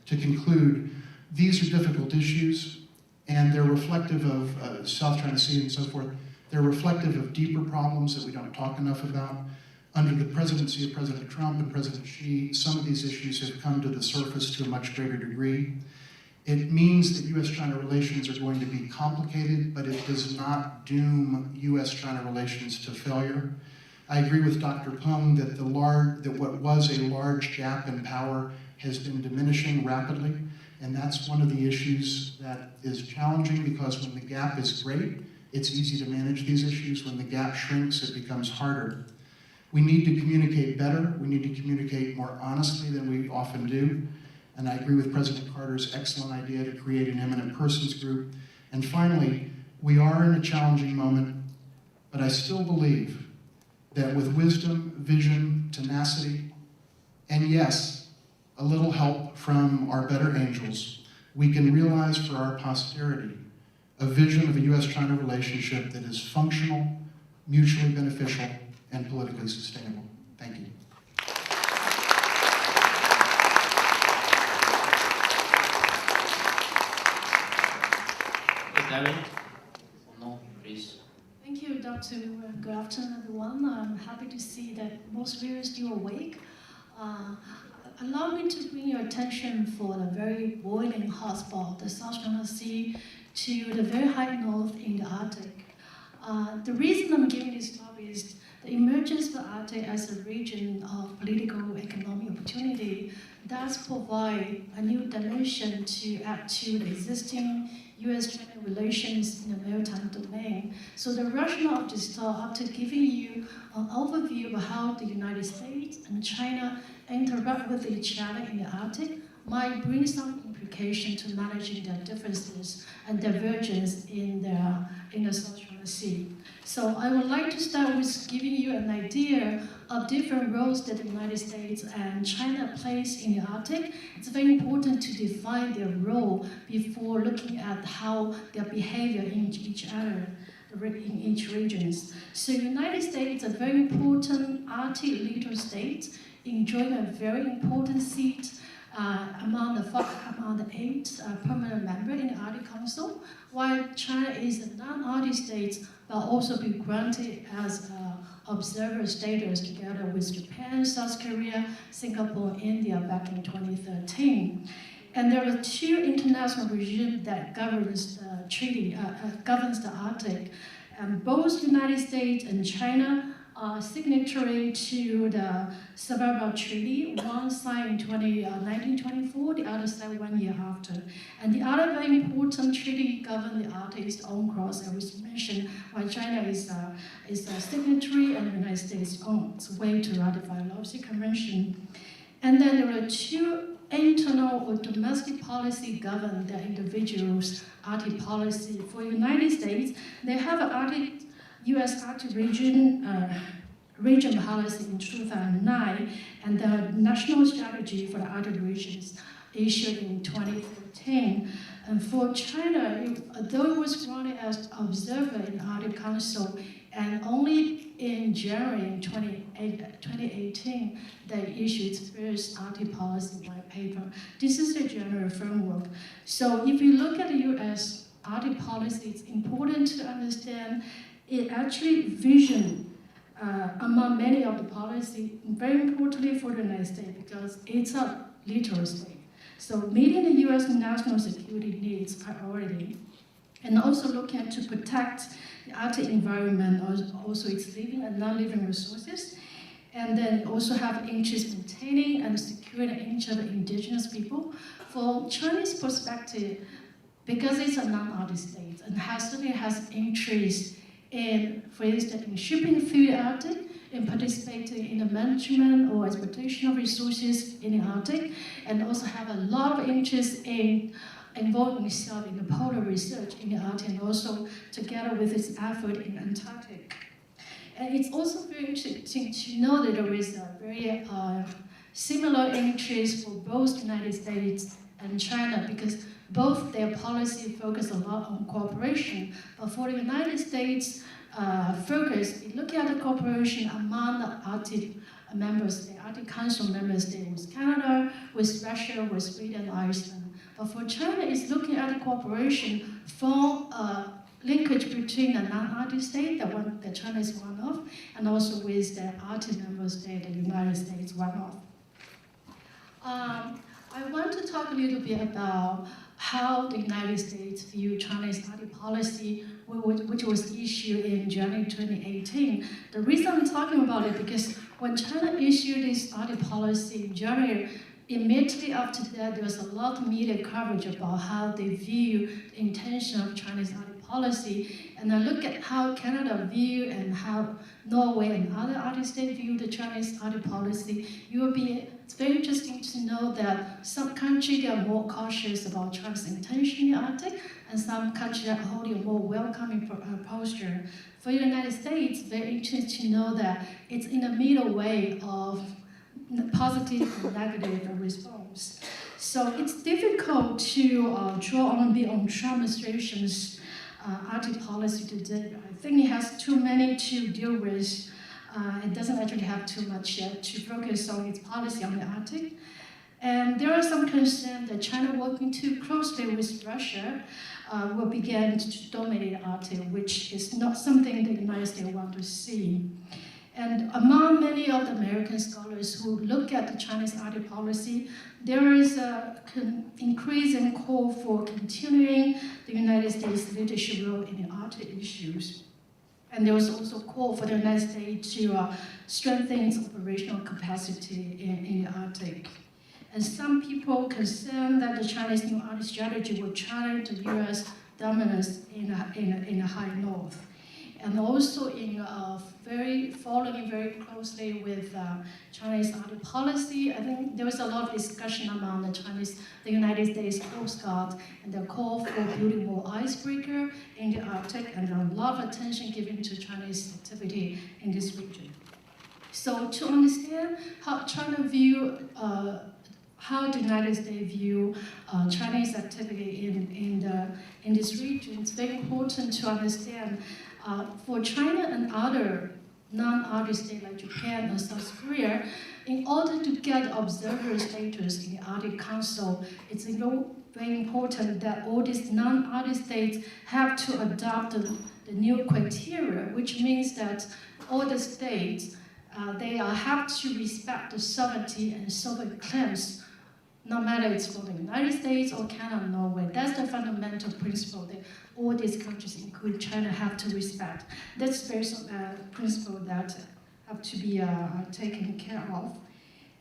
to conclude, these are difficult issues, and they're reflective of South China Sea and so forth. They're reflective of deeper problems that we don't talk enough about. Under the presidency of President Trump and President Xi, some of these issues have come to the surface to a much greater degree. It means that U.S. China relations are going to be complicated, but it does not doom U.S. China relations to failure. I agree with Dr. Peng that what was a large gap in power has been diminishing rapidly, and that's one of the issues that is challenging, because when the gap is great, it's easy to manage these issues. When the gap shrinks, it becomes harder. We need to communicate better. We need to communicate more honestly than we often do. And I agree with President Carter's excellent idea to create an eminent persons group. And finally, we are in a challenging moment, but I still believe that with wisdom, vision, tenacity, and yes, a little help from our better angels, we can realize for our posterity a vision of a U.S.-China relationship that is functional, mutually beneficial, and politically sustainable. Thank you. No, please. Thank you, Dr. Good afternoon, everyone. I'm happy to see that most viewers are still awake. Allow me to bring your attention for the very boiling hotspot, the South China Sea, to the very high north in the Arctic. The reason I'm giving this talk is the emergence of the Arctic as a region of political economic opportunity does provide a new dimension to add to the existing U.S. China relations in the maritime domain. So the rationale of this talk, after giving you an overview of how the United States and China interact with each other in the Arctic, might bring some implication to managing their differences and divergence in the South China Sea. So I would like to start with giving you an idea of different roles that the United States and China plays in the Arctic. It's very important to define their role before looking at how their behavior in each other, in each regions. So the United States is a very important Arctic leader state, enjoying a very important seat among the 8 permanent members in the Arctic Council, while China is a non-Arctic state, but also be granted as observer status together with Japan, South Korea, Singapore, and India back in 2013. And there are 2 international regimes that governs the treaty, governs the Arctic. Both the United States and China are signatory to the Survival Treaty, one signed in 1924, the other signed 1 year after. And the other very important treaty governing the Arctic is the UNCLOS, as was mentioned, while China is a signatory and the United States on its way to ratify the Lausea Convention. And then there are 2 internal or domestic policy govern the individual's Arctic policy. For the United States, they have an U.S. Arctic region policy in 2009, and the national strategy for the Arctic regions issued in 2013. And for China, though it was granted as observer in the Arctic Council, and only in January 2018, they issued its first Arctic policy white paper. This is the general framework. So if you look at the U.S. Arctic policy, it's important to understand it actually vision among many of the policy, very importantly for the United States, because it's a littoral state. So meeting the U.S. national security needs priority, and also looking to protect the Arctic environment, also its living and non-living resources, and then also have interest in maintaining and securing the interest of indigenous people. For Chinese perspective, because it's a non-Arctic state and certainly has interest in, for instance, in shipping through the Arctic, in participating in the management or exploitation of resources in the Arctic, and also have a lot of interest in involving itself in the polar research in the Arctic, and also together with its effort in Antarctic. And it's also very interesting to know that there is a very similar interest for both the United States and China, because both their policy focus a lot on cooperation. But for the United States focus, looking at the cooperation among the Arctic members, the Arctic Council members, with Canada, with Russia, with Sweden, Iceland. But for China, it's looking at the cooperation from linkage between the non-Arctic state, the one that China is one of, and also with the Arctic member state, the United States one of. I want to talk a little bit about how the United States view China's Arctic policy, which was issued in January 2018. The reason I'm talking about it because when China issued this Arctic policy in January, immediately after that, there was a lot of media coverage about how they view the intention of China's Arctic policy. And I look at how Canada view and how Norway and other Arctic states view the Chinese Arctic policy. It's very interesting to know that some countries are more cautious about China's intention in the Arctic, and some countries are holding a more welcoming posture. For the United States, very interesting to know that it's in the middle way of positive and negative response. So it's difficult to draw on the Trump administration's Arctic policy today. I think it has too many to deal with. It doesn't actually have too much yet to focus on its policy on the Arctic. And there are some concerns that China working too closely with Russia will begin to dominate the Arctic, which is not something the United States want to see. And among many of the American scholars who look at the Chinese Arctic policy, there is an increasing call for continuing the United States leadership role in the Arctic issues. And there was also a call for the United States to strengthen its operational capacity in the Arctic. And some people concerned that the Chinese new Arctic strategy will challenge the U.S. dominance in the high north. And also in following very closely with Chinese Arctic policy, I think there was a lot of discussion among the United States Coast Guard and the call for building more icebreaker in the Arctic, and a lot of attention given to Chinese activity in this region. So to understand how China view how the United States view Chinese activity in this region, it's very important to understand for China and other non-Arctic states like Japan and South Korea, in order to get observer status in the Arctic Council, it's very important that all these non-Arctic states have to adopt the new criteria, which means that all the states, they have to respect the sovereignty and sovereign claims, no matter it's from the United States or Canada, Norway. That's the fundamental principle that all these countries, including China, have to respect. That's the principle that have to be taken care of.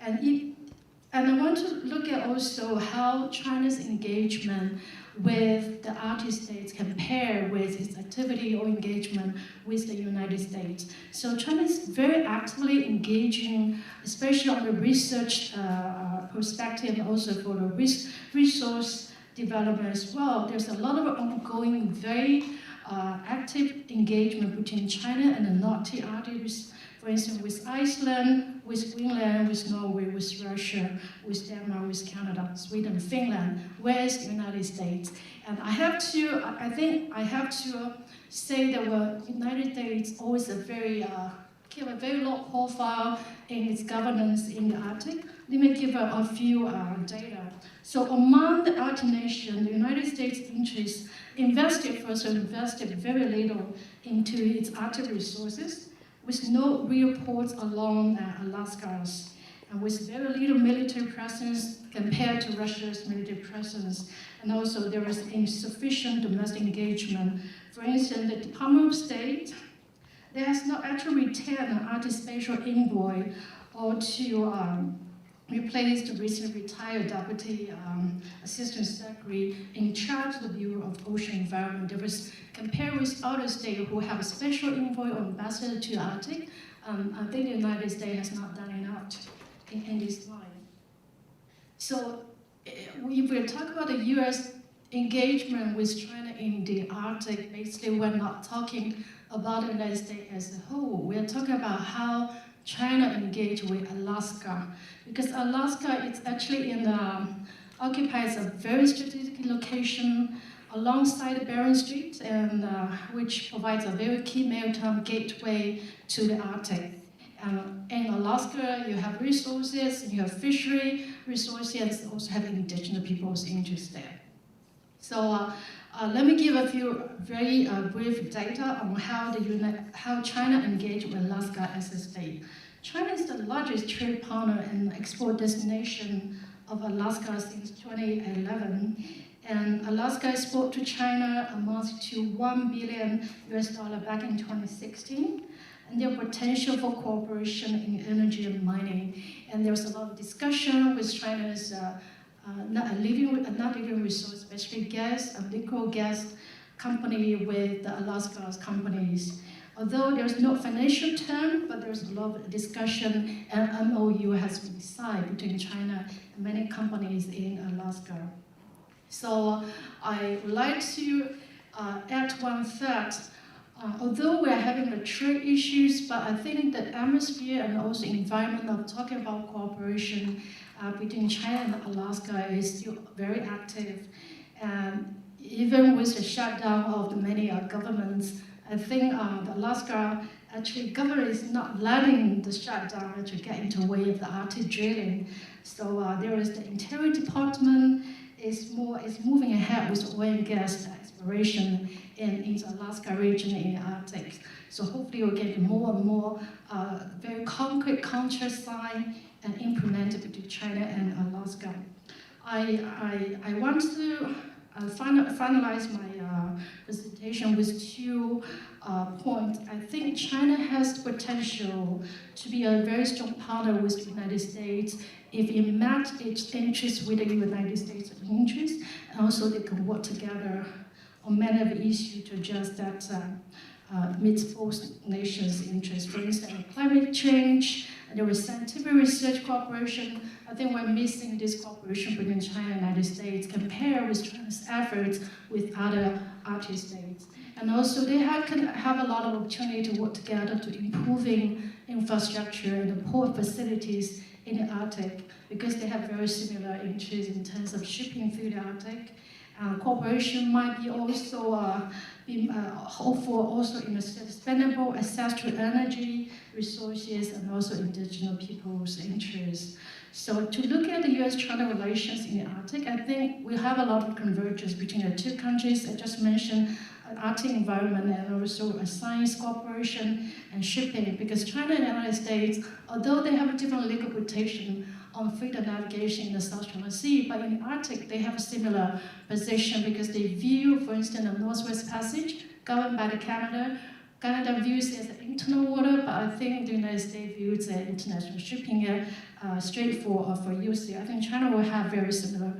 And I want to look at also how China's engagement with the Arctic states compare with its activity or engagement with the United States. So China is very actively engaging, especially on the research perspective, and also for the resource development as well. There's a lot of ongoing, very active engagement between China and the North Arctic, for instance, with Iceland, with Greenland, with Norway, with Russia, with Denmark, with Canada, Sweden, Finland, whereas the United States. And I think I have to say that the United States always keep a very low profile in its governance in the Arctic. Let me give a few data. So among the Arctic nations, the United States interests invested very little into its Arctic resources, with no real ports along Alaska, and with very little military presence compared to Russia's military presence. And also there is insufficient domestic engagement. For instance, the Department of State, there has not actually retained an Arctic special envoy or to replace the recently retired Deputy Assistant Secretary in charge of the Bureau of Ocean Environment. There was, compared with other states who have a special envoy or ambassador to the Arctic, I think the United States has not done enough in this line. So if we talk about the U.S. engagement with China in the Arctic, basically we're not talking about the United States as a whole. We're talking about how China engaged with Alaska, because Alaska is actually occupies a very strategic location alongside the Bering Strait, and which provides a very key maritime gateway to the Arctic. In Alaska, you have resources, you have fishery resources, and also have indigenous people's interests there. So let me give a few very brief data on how China engaged with Alaska as a state. China is the largest trade partner and export destination of Alaska since 2011. And Alaska export to China amounts to $1 billion back in 2016. And there potential for cooperation in energy and mining. And there was a lot of discussion with China's not living resource, especially gas and liquid gas company with the Alaska's companies. Although there's no financial term, but there's a lot of discussion, and MOU has been signed between China and many companies in Alaska. So I would like to add one fact. Although we're having the trade issues, but I think the atmosphere and also environment of talking about cooperation between China and Alaska is still very active. And even with the shutdown of the many governments, I think the Alaska actually government is not letting the shutdown to get into the way of the Arctic drilling. So there is the Interior Department is moving ahead with oil and gas exploration in the Alaska region in the Arctic. So hopefully we'll get more and more very concrete contract signed and implemented between China and Alaska. I want to finalize my presentation with two points. I think China has the potential to be a very strong partner with the United States if it match its interests with the United States' interests, and also they can work together on many of the issues to address that meets both nations' interests. For instance, climate change, and there was scientific research cooperation. I think we're missing this cooperation between China and the United States compared with China's efforts with other Arctic states. And also they can have a lot of opportunity to work together to improving infrastructure and the port facilities in the Arctic because they have very similar interests in terms of shipping through the Arctic. Cooperation might be also hopeful also in a sustainable access to energy resources and also indigenous people's interests. So to look at the U.S. China relations in the Arctic, I think we have a lot of convergence between the two countries. I just mentioned Arctic environment and also a science cooperation and shipping, because China and the United States, although they have a different legal protection on freedom navigation in the South China Sea, but in the Arctic they have a similar position because they view, for instance, the Northwest Passage governed by Canada. Canada views it as an internal water, but I think the United States views it as international shipping straight for use there. I think China will have very similar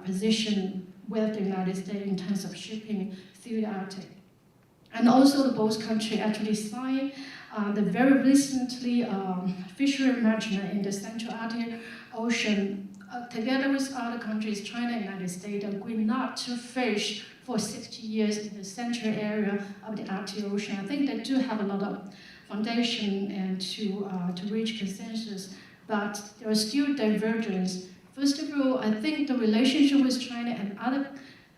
position with the United States in terms of shipping through the Arctic. And also both countries actually signed the very recently fishery management in the Central Arctic Ocean. Together with other countries, China and the United States agreed not to fish for 60 years in the central area of the Arctic Ocean. I think they do have a lot of foundation and to reach consensus, but there are still divergence. First of all, I think the relationship with China and other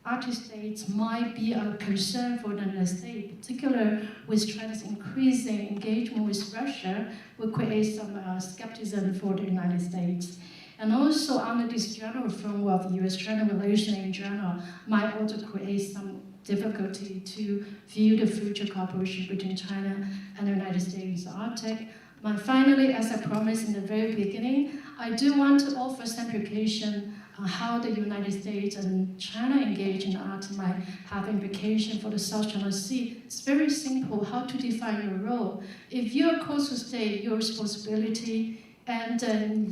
Arctic states might be a concern for the United States, particularly with China's increasing engagement with Russia, will create some skepticism for the United States. And also under this general framework of U.S. China Relations in general might also create some difficulty to view the future cooperation between China and the United States in the Arctic. But finally, as I promised in the very beginning, I do want to offer some implication on how the United States and China engage in the Arctic might have implication for the South China Sea. It's very simple how to define your role. If you're a coastal state, your responsibility and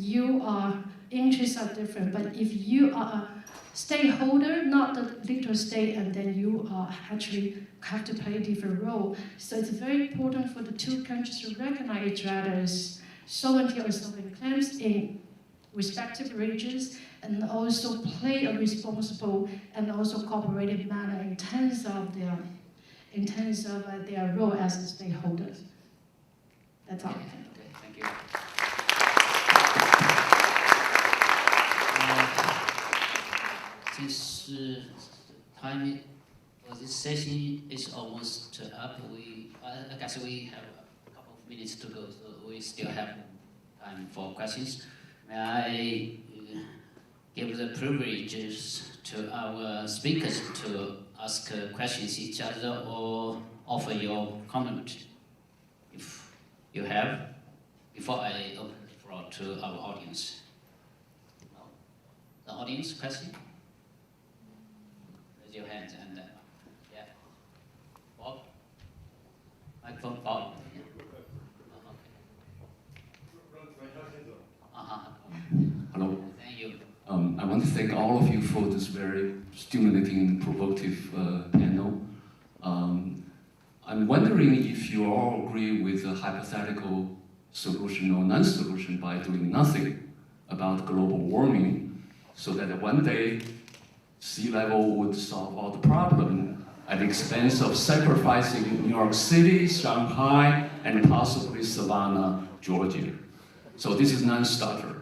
your interests are different. But if you are a stakeholder, not the little state, and then you actually have to play a different role. So it's very important for the two countries to recognize each other's sovereignty or sovereign claims in respective regions, and also play a responsible and also cooperative manner in terms of their role as stakeholders. That's all. Okay, thank you. Since time for this session is almost up, I guess we have a couple of minutes to go, so we still have time for questions. May I give the privileges to our speakers to ask questions each other or offer your comment, if you have, before I open the floor to our audience. No? The audience question? Raise your hands and yeah. Bob? Microphone, Bob. Yeah. Hello. Thank you. I want to thank all of you for this very stimulating and provocative panel. I'm wondering if you all agree with a hypothetical solution or non-solution by doing nothing about global warming, so that one day sea level would solve all the problem at the expense of sacrificing New York City, Shanghai, and possibly Savannah, Georgia. So this is non-starter.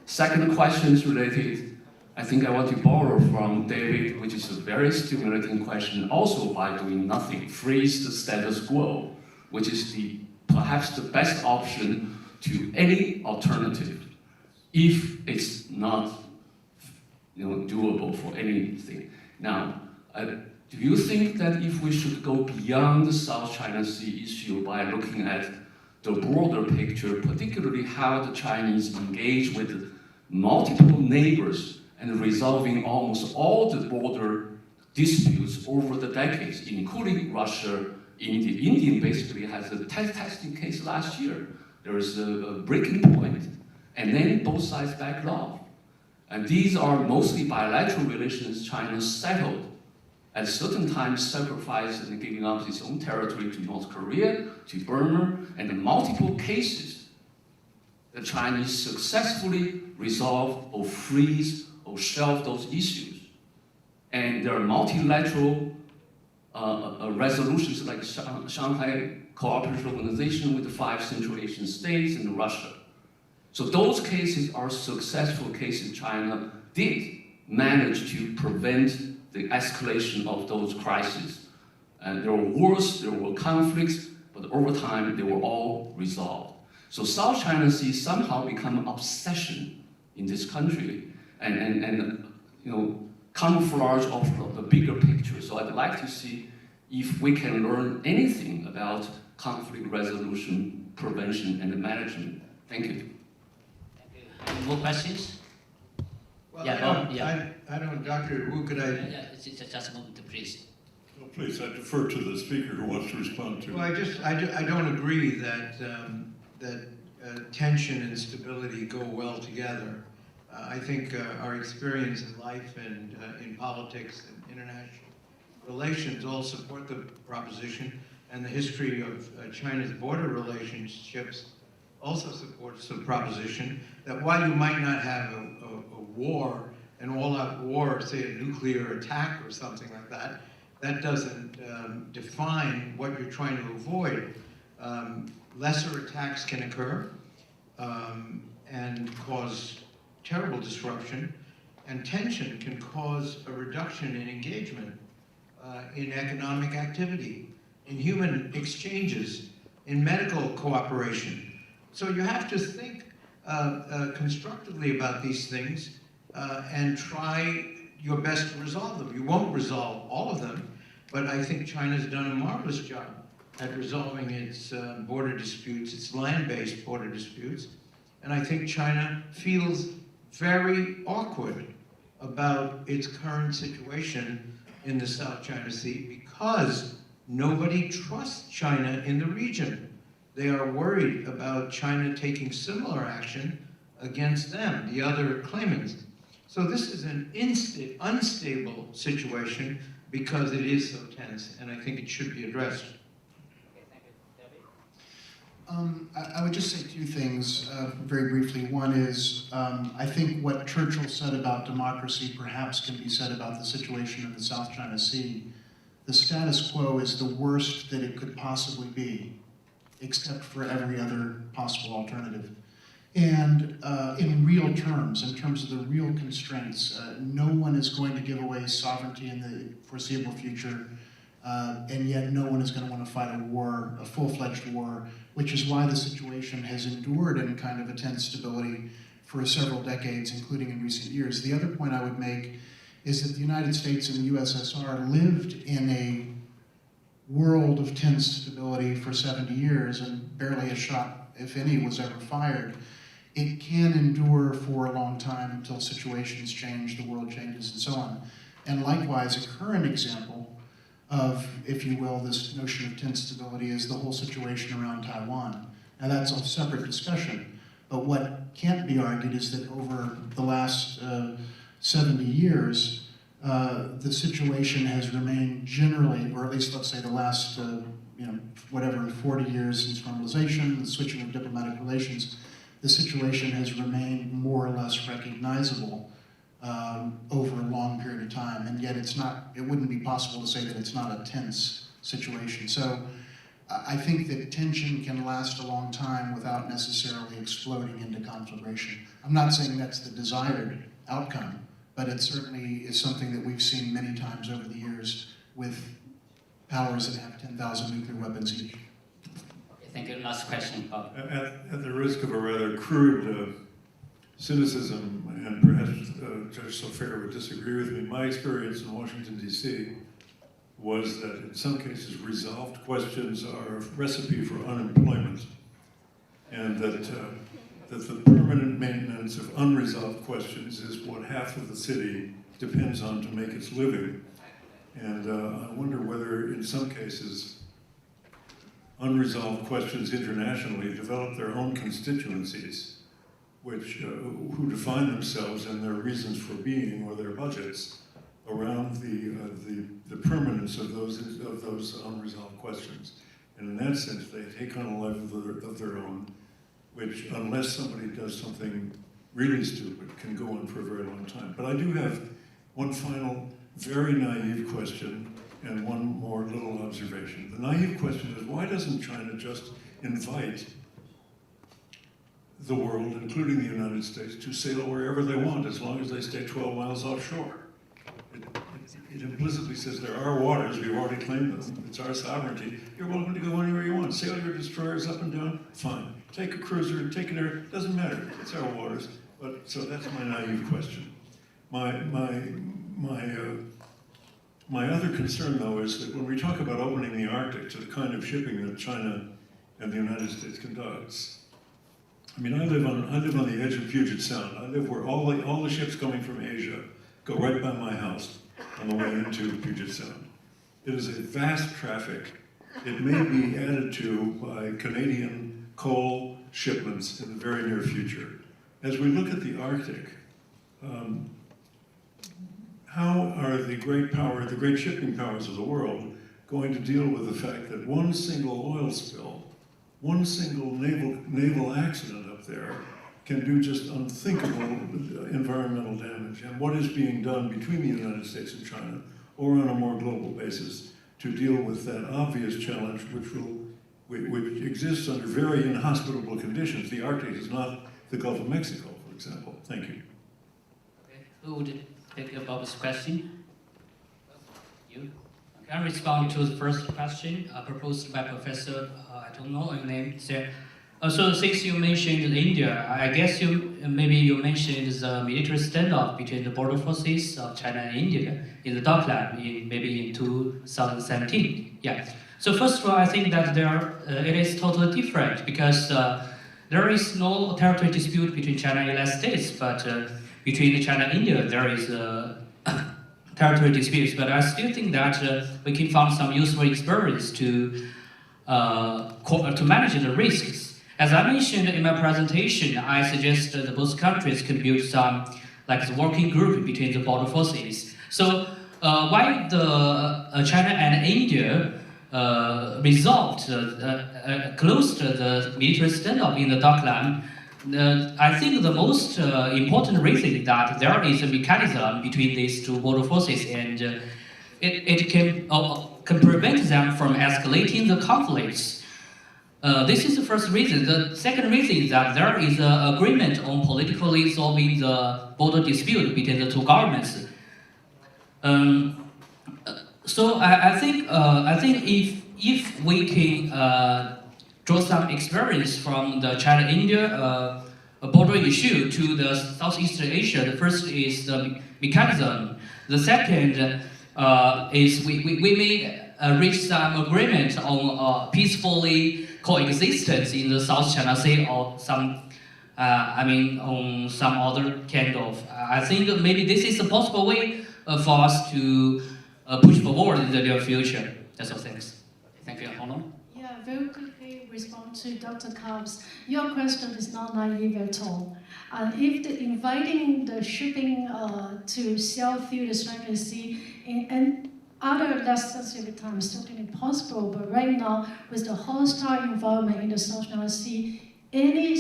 Second question is related, I think I want to borrow from David, which is a very stimulating question, also by doing nothing, freeze the status quo, which is perhaps the best option to any alternative, if it's not doable for anything. Now, do you think that if we should go beyond the South China Sea issue by looking at the broader picture, particularly how the Chinese engage with multiple neighbors and resolving almost all the border disputes over the decades, including Russia, India? India basically has a testing case last year. There is a breaking point, and then both sides backed off. And these are mostly bilateral relations China settled, at certain times sacrificed and giving up its own territory to North Korea, to Burma, and in multiple cases, the Chinese successfully resolve or freeze or shelve those issues. And there are multilateral resolutions like Shanghai Cooperation Organization with the 5 Central Asian states and Russia. So those cases are successful cases. China did manage to prevent the escalation of those crises. And there were wars, there were conflicts, but over time they were all resolved. So South China Sea somehow become an obsession in this country, and camouflage of the bigger picture. So I'd like to see if we can learn anything about conflict resolution, prevention, and management. Thank you. Any more questions? Well, Yeah, Bob, yeah. I don't, Dr. Wu, could I? Yeah, just a moment, please. Well, please, I defer to the speaker who wants to respond to. Well, I don't agree that tension and stability go well together. I think our experience in life and in politics and international relations all support the proposition, and the history of China's border relationships also supports the proposition that while you might not have a war, an all-out war, say a nuclear attack or something like that, that doesn't define what you're trying to avoid. Lesser attacks can occur and cause terrible disruption, and tension can cause a reduction in engagement, in economic activity, in human exchanges, in medical cooperation. So you have to think constructively about these things and try your best to resolve them. You won't resolve all of them, but I think China's done a marvelous job at resolving its border disputes, its land-based border disputes. And I think China feels very awkward about its current situation in the South China Sea because nobody trusts China in the region. They are worried about China taking similar action against them, the other claimants. So this is an unstable situation because it is so tense, and I think it should be addressed. Okay, thank you. Debbie? I would just say 2 things very briefly. One is, I think what Churchill said about democracy perhaps can be said about the situation in the South China Sea. The status quo is the worst that it could possibly be, except for every other possible alternative. And in real terms, in terms of the real constraints, no one is going to give away sovereignty in the foreseeable future, and yet no one is going to want to fight a war, a full-fledged war, which is why the situation has endured in kind of a tense stability for several decades, including in recent years. The other point I would make is that the United States and the USSR lived in a world of tense stability for 70 years, and barely a shot, if any, was ever fired. It can endure for a long time until situations change, the world changes, and so on. And likewise, a current example of, if you will, this notion of tense stability is the whole situation around Taiwan. Now that's a separate discussion, but what can't be argued is that over the last 70 years, the situation has remained generally, or at least let's say the last, 40 years since normalization, the switching of diplomatic relations, the situation has remained more or less recognizable over a long period of time, and yet it wouldn't be possible to say that it's not a tense situation. So I think that tension can last a long time without necessarily exploding into conflagration. I'm not saying that's the desired outcome, but it certainly is something that we've seen many times over the years with powers that have 10,000 nuclear weapons each. Okay, thank you. Last question, Bob. At the risk of a rather crude cynicism, and perhaps Judge Sofair would disagree with me. My experience in Washington, D.C. was that in some cases resolved questions are a recipe for unemployment, and that the permanent maintenance of unresolved questions is what half of the city depends on to make its living. And I wonder whether in some cases unresolved questions internationally develop their own constituencies, which who define themselves and their reasons for being or their budgets around the permanence of those unresolved questions. And in that sense, they take on a life of their own, which, unless somebody does something really stupid, can go on for a very long time. But I do have one final, very naive question and one more little observation. The naive question is, why doesn't China just invite the world, including the United States, to sail wherever they want, as long as they stay 12 miles offshore? It implicitly says there are waters, we've already claimed them, it's our sovereignty, you're welcome to go anywhere you want. Sail your destroyers up and down, fine. Take a cruiser, take an air, doesn't matter, it's our waters. But, so that's my naive question. My other concern, though, is that when we talk about opening the Arctic to the kind of shipping that China and the United States conducts, I mean, I live on the edge of Puget Sound. I live where all the ships coming from Asia go right by my house on the way into Puget Sound. It is a vast traffic. It may be added to by Canadian coal shipments in the very near future. As we look at the Arctic, how are the great shipping powers of the world going to deal with the fact that one single oil spill, one single naval accident up there can do just unthinkable environmental damage? And what is being done between the United States and China, or on a more global basis, to deal with that obvious challenge which exists under very inhospitable conditions? The Arctic is not the Gulf of Mexico, for example. Thank you. Okay. Who would take about this question? You? Okay, I'll respond to the first question proposed by Professor, I don't know your name, sir. So since you mentioned India, I guess maybe you mentioned the military standoff between the border forces of China and India in the Doctrines maybe in 2017. Yeah. So first of all, I think that it is totally different because there is no territory dispute between China and the United States, but between China and India there is territory disputes. But I still think that we can find some useful experience to manage the risks. As I mentioned in my presentation, I suggest that both countries can build some like the working group between the border forces. So why the China and India closed the military standoff in the Doctrines, I think the most important reason is that there is a mechanism between these two border forces, and it can prevent them from escalating the conflicts. This is the first reason. The second reason is that there is an agreement on politically solving the border dispute between the two governments. So I think if we can draw some experience from the China-India border issue to the Southeast Asia, the first is the mechanism. The second is we may reach some agreement on peacefully coexistence in the South China Sea or some, on some other kind of. I think maybe this is a possible way for us to push forward in the near future. That's all. Thanks. Thank you, Honor. Yeah, very quickly respond to Dr. Cobbs. Your question is not naive at all. If inviting the shipping to sail through the China Sea and other less sensitive times is certainly possible, but right now, with the hostile environment in the South China Sea, any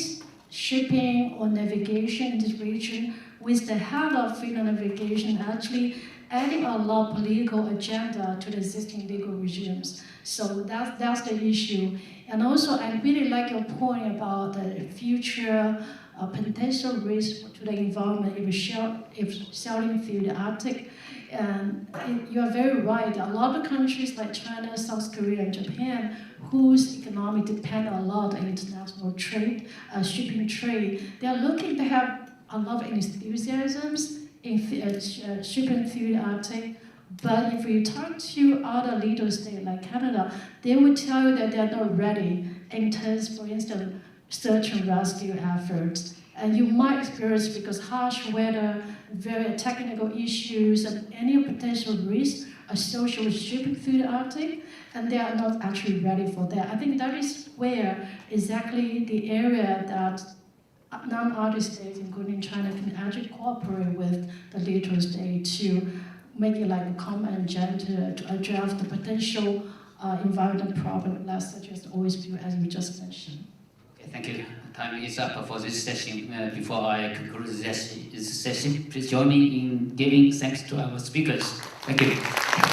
shipping or navigation in this region with the help of freedom navigation actually adding a lot of political agenda to the existing legal regimes. So that's the issue. And also, I really like your point about the future potential risk to the environment if sailing through the Arctic. And you are very right. A lot of countries like China, South Korea, and Japan, whose economy depend a lot on international trade, shipping trade, they are looking to have a lot of enthusiasms in shipping through the Arctic. But if you talk to other leader states like Canada, they will tell you that they're not ready in terms, for instance, search and rescue efforts. And you might experience, because harsh weather, very technical issues, and any potential risks associated with shipping through the Arctic, and they are not actually ready for that. I think that is where exactly the area that non-Arctic states, including China, can actually cooperate with the littoral state to make it like a common agenda to address the potential environmental problem, such as always view, as you just mentioned. Okay, thank you. Time is up for this session. Before I conclude this session, please join me in giving thanks to our speakers. Thank you.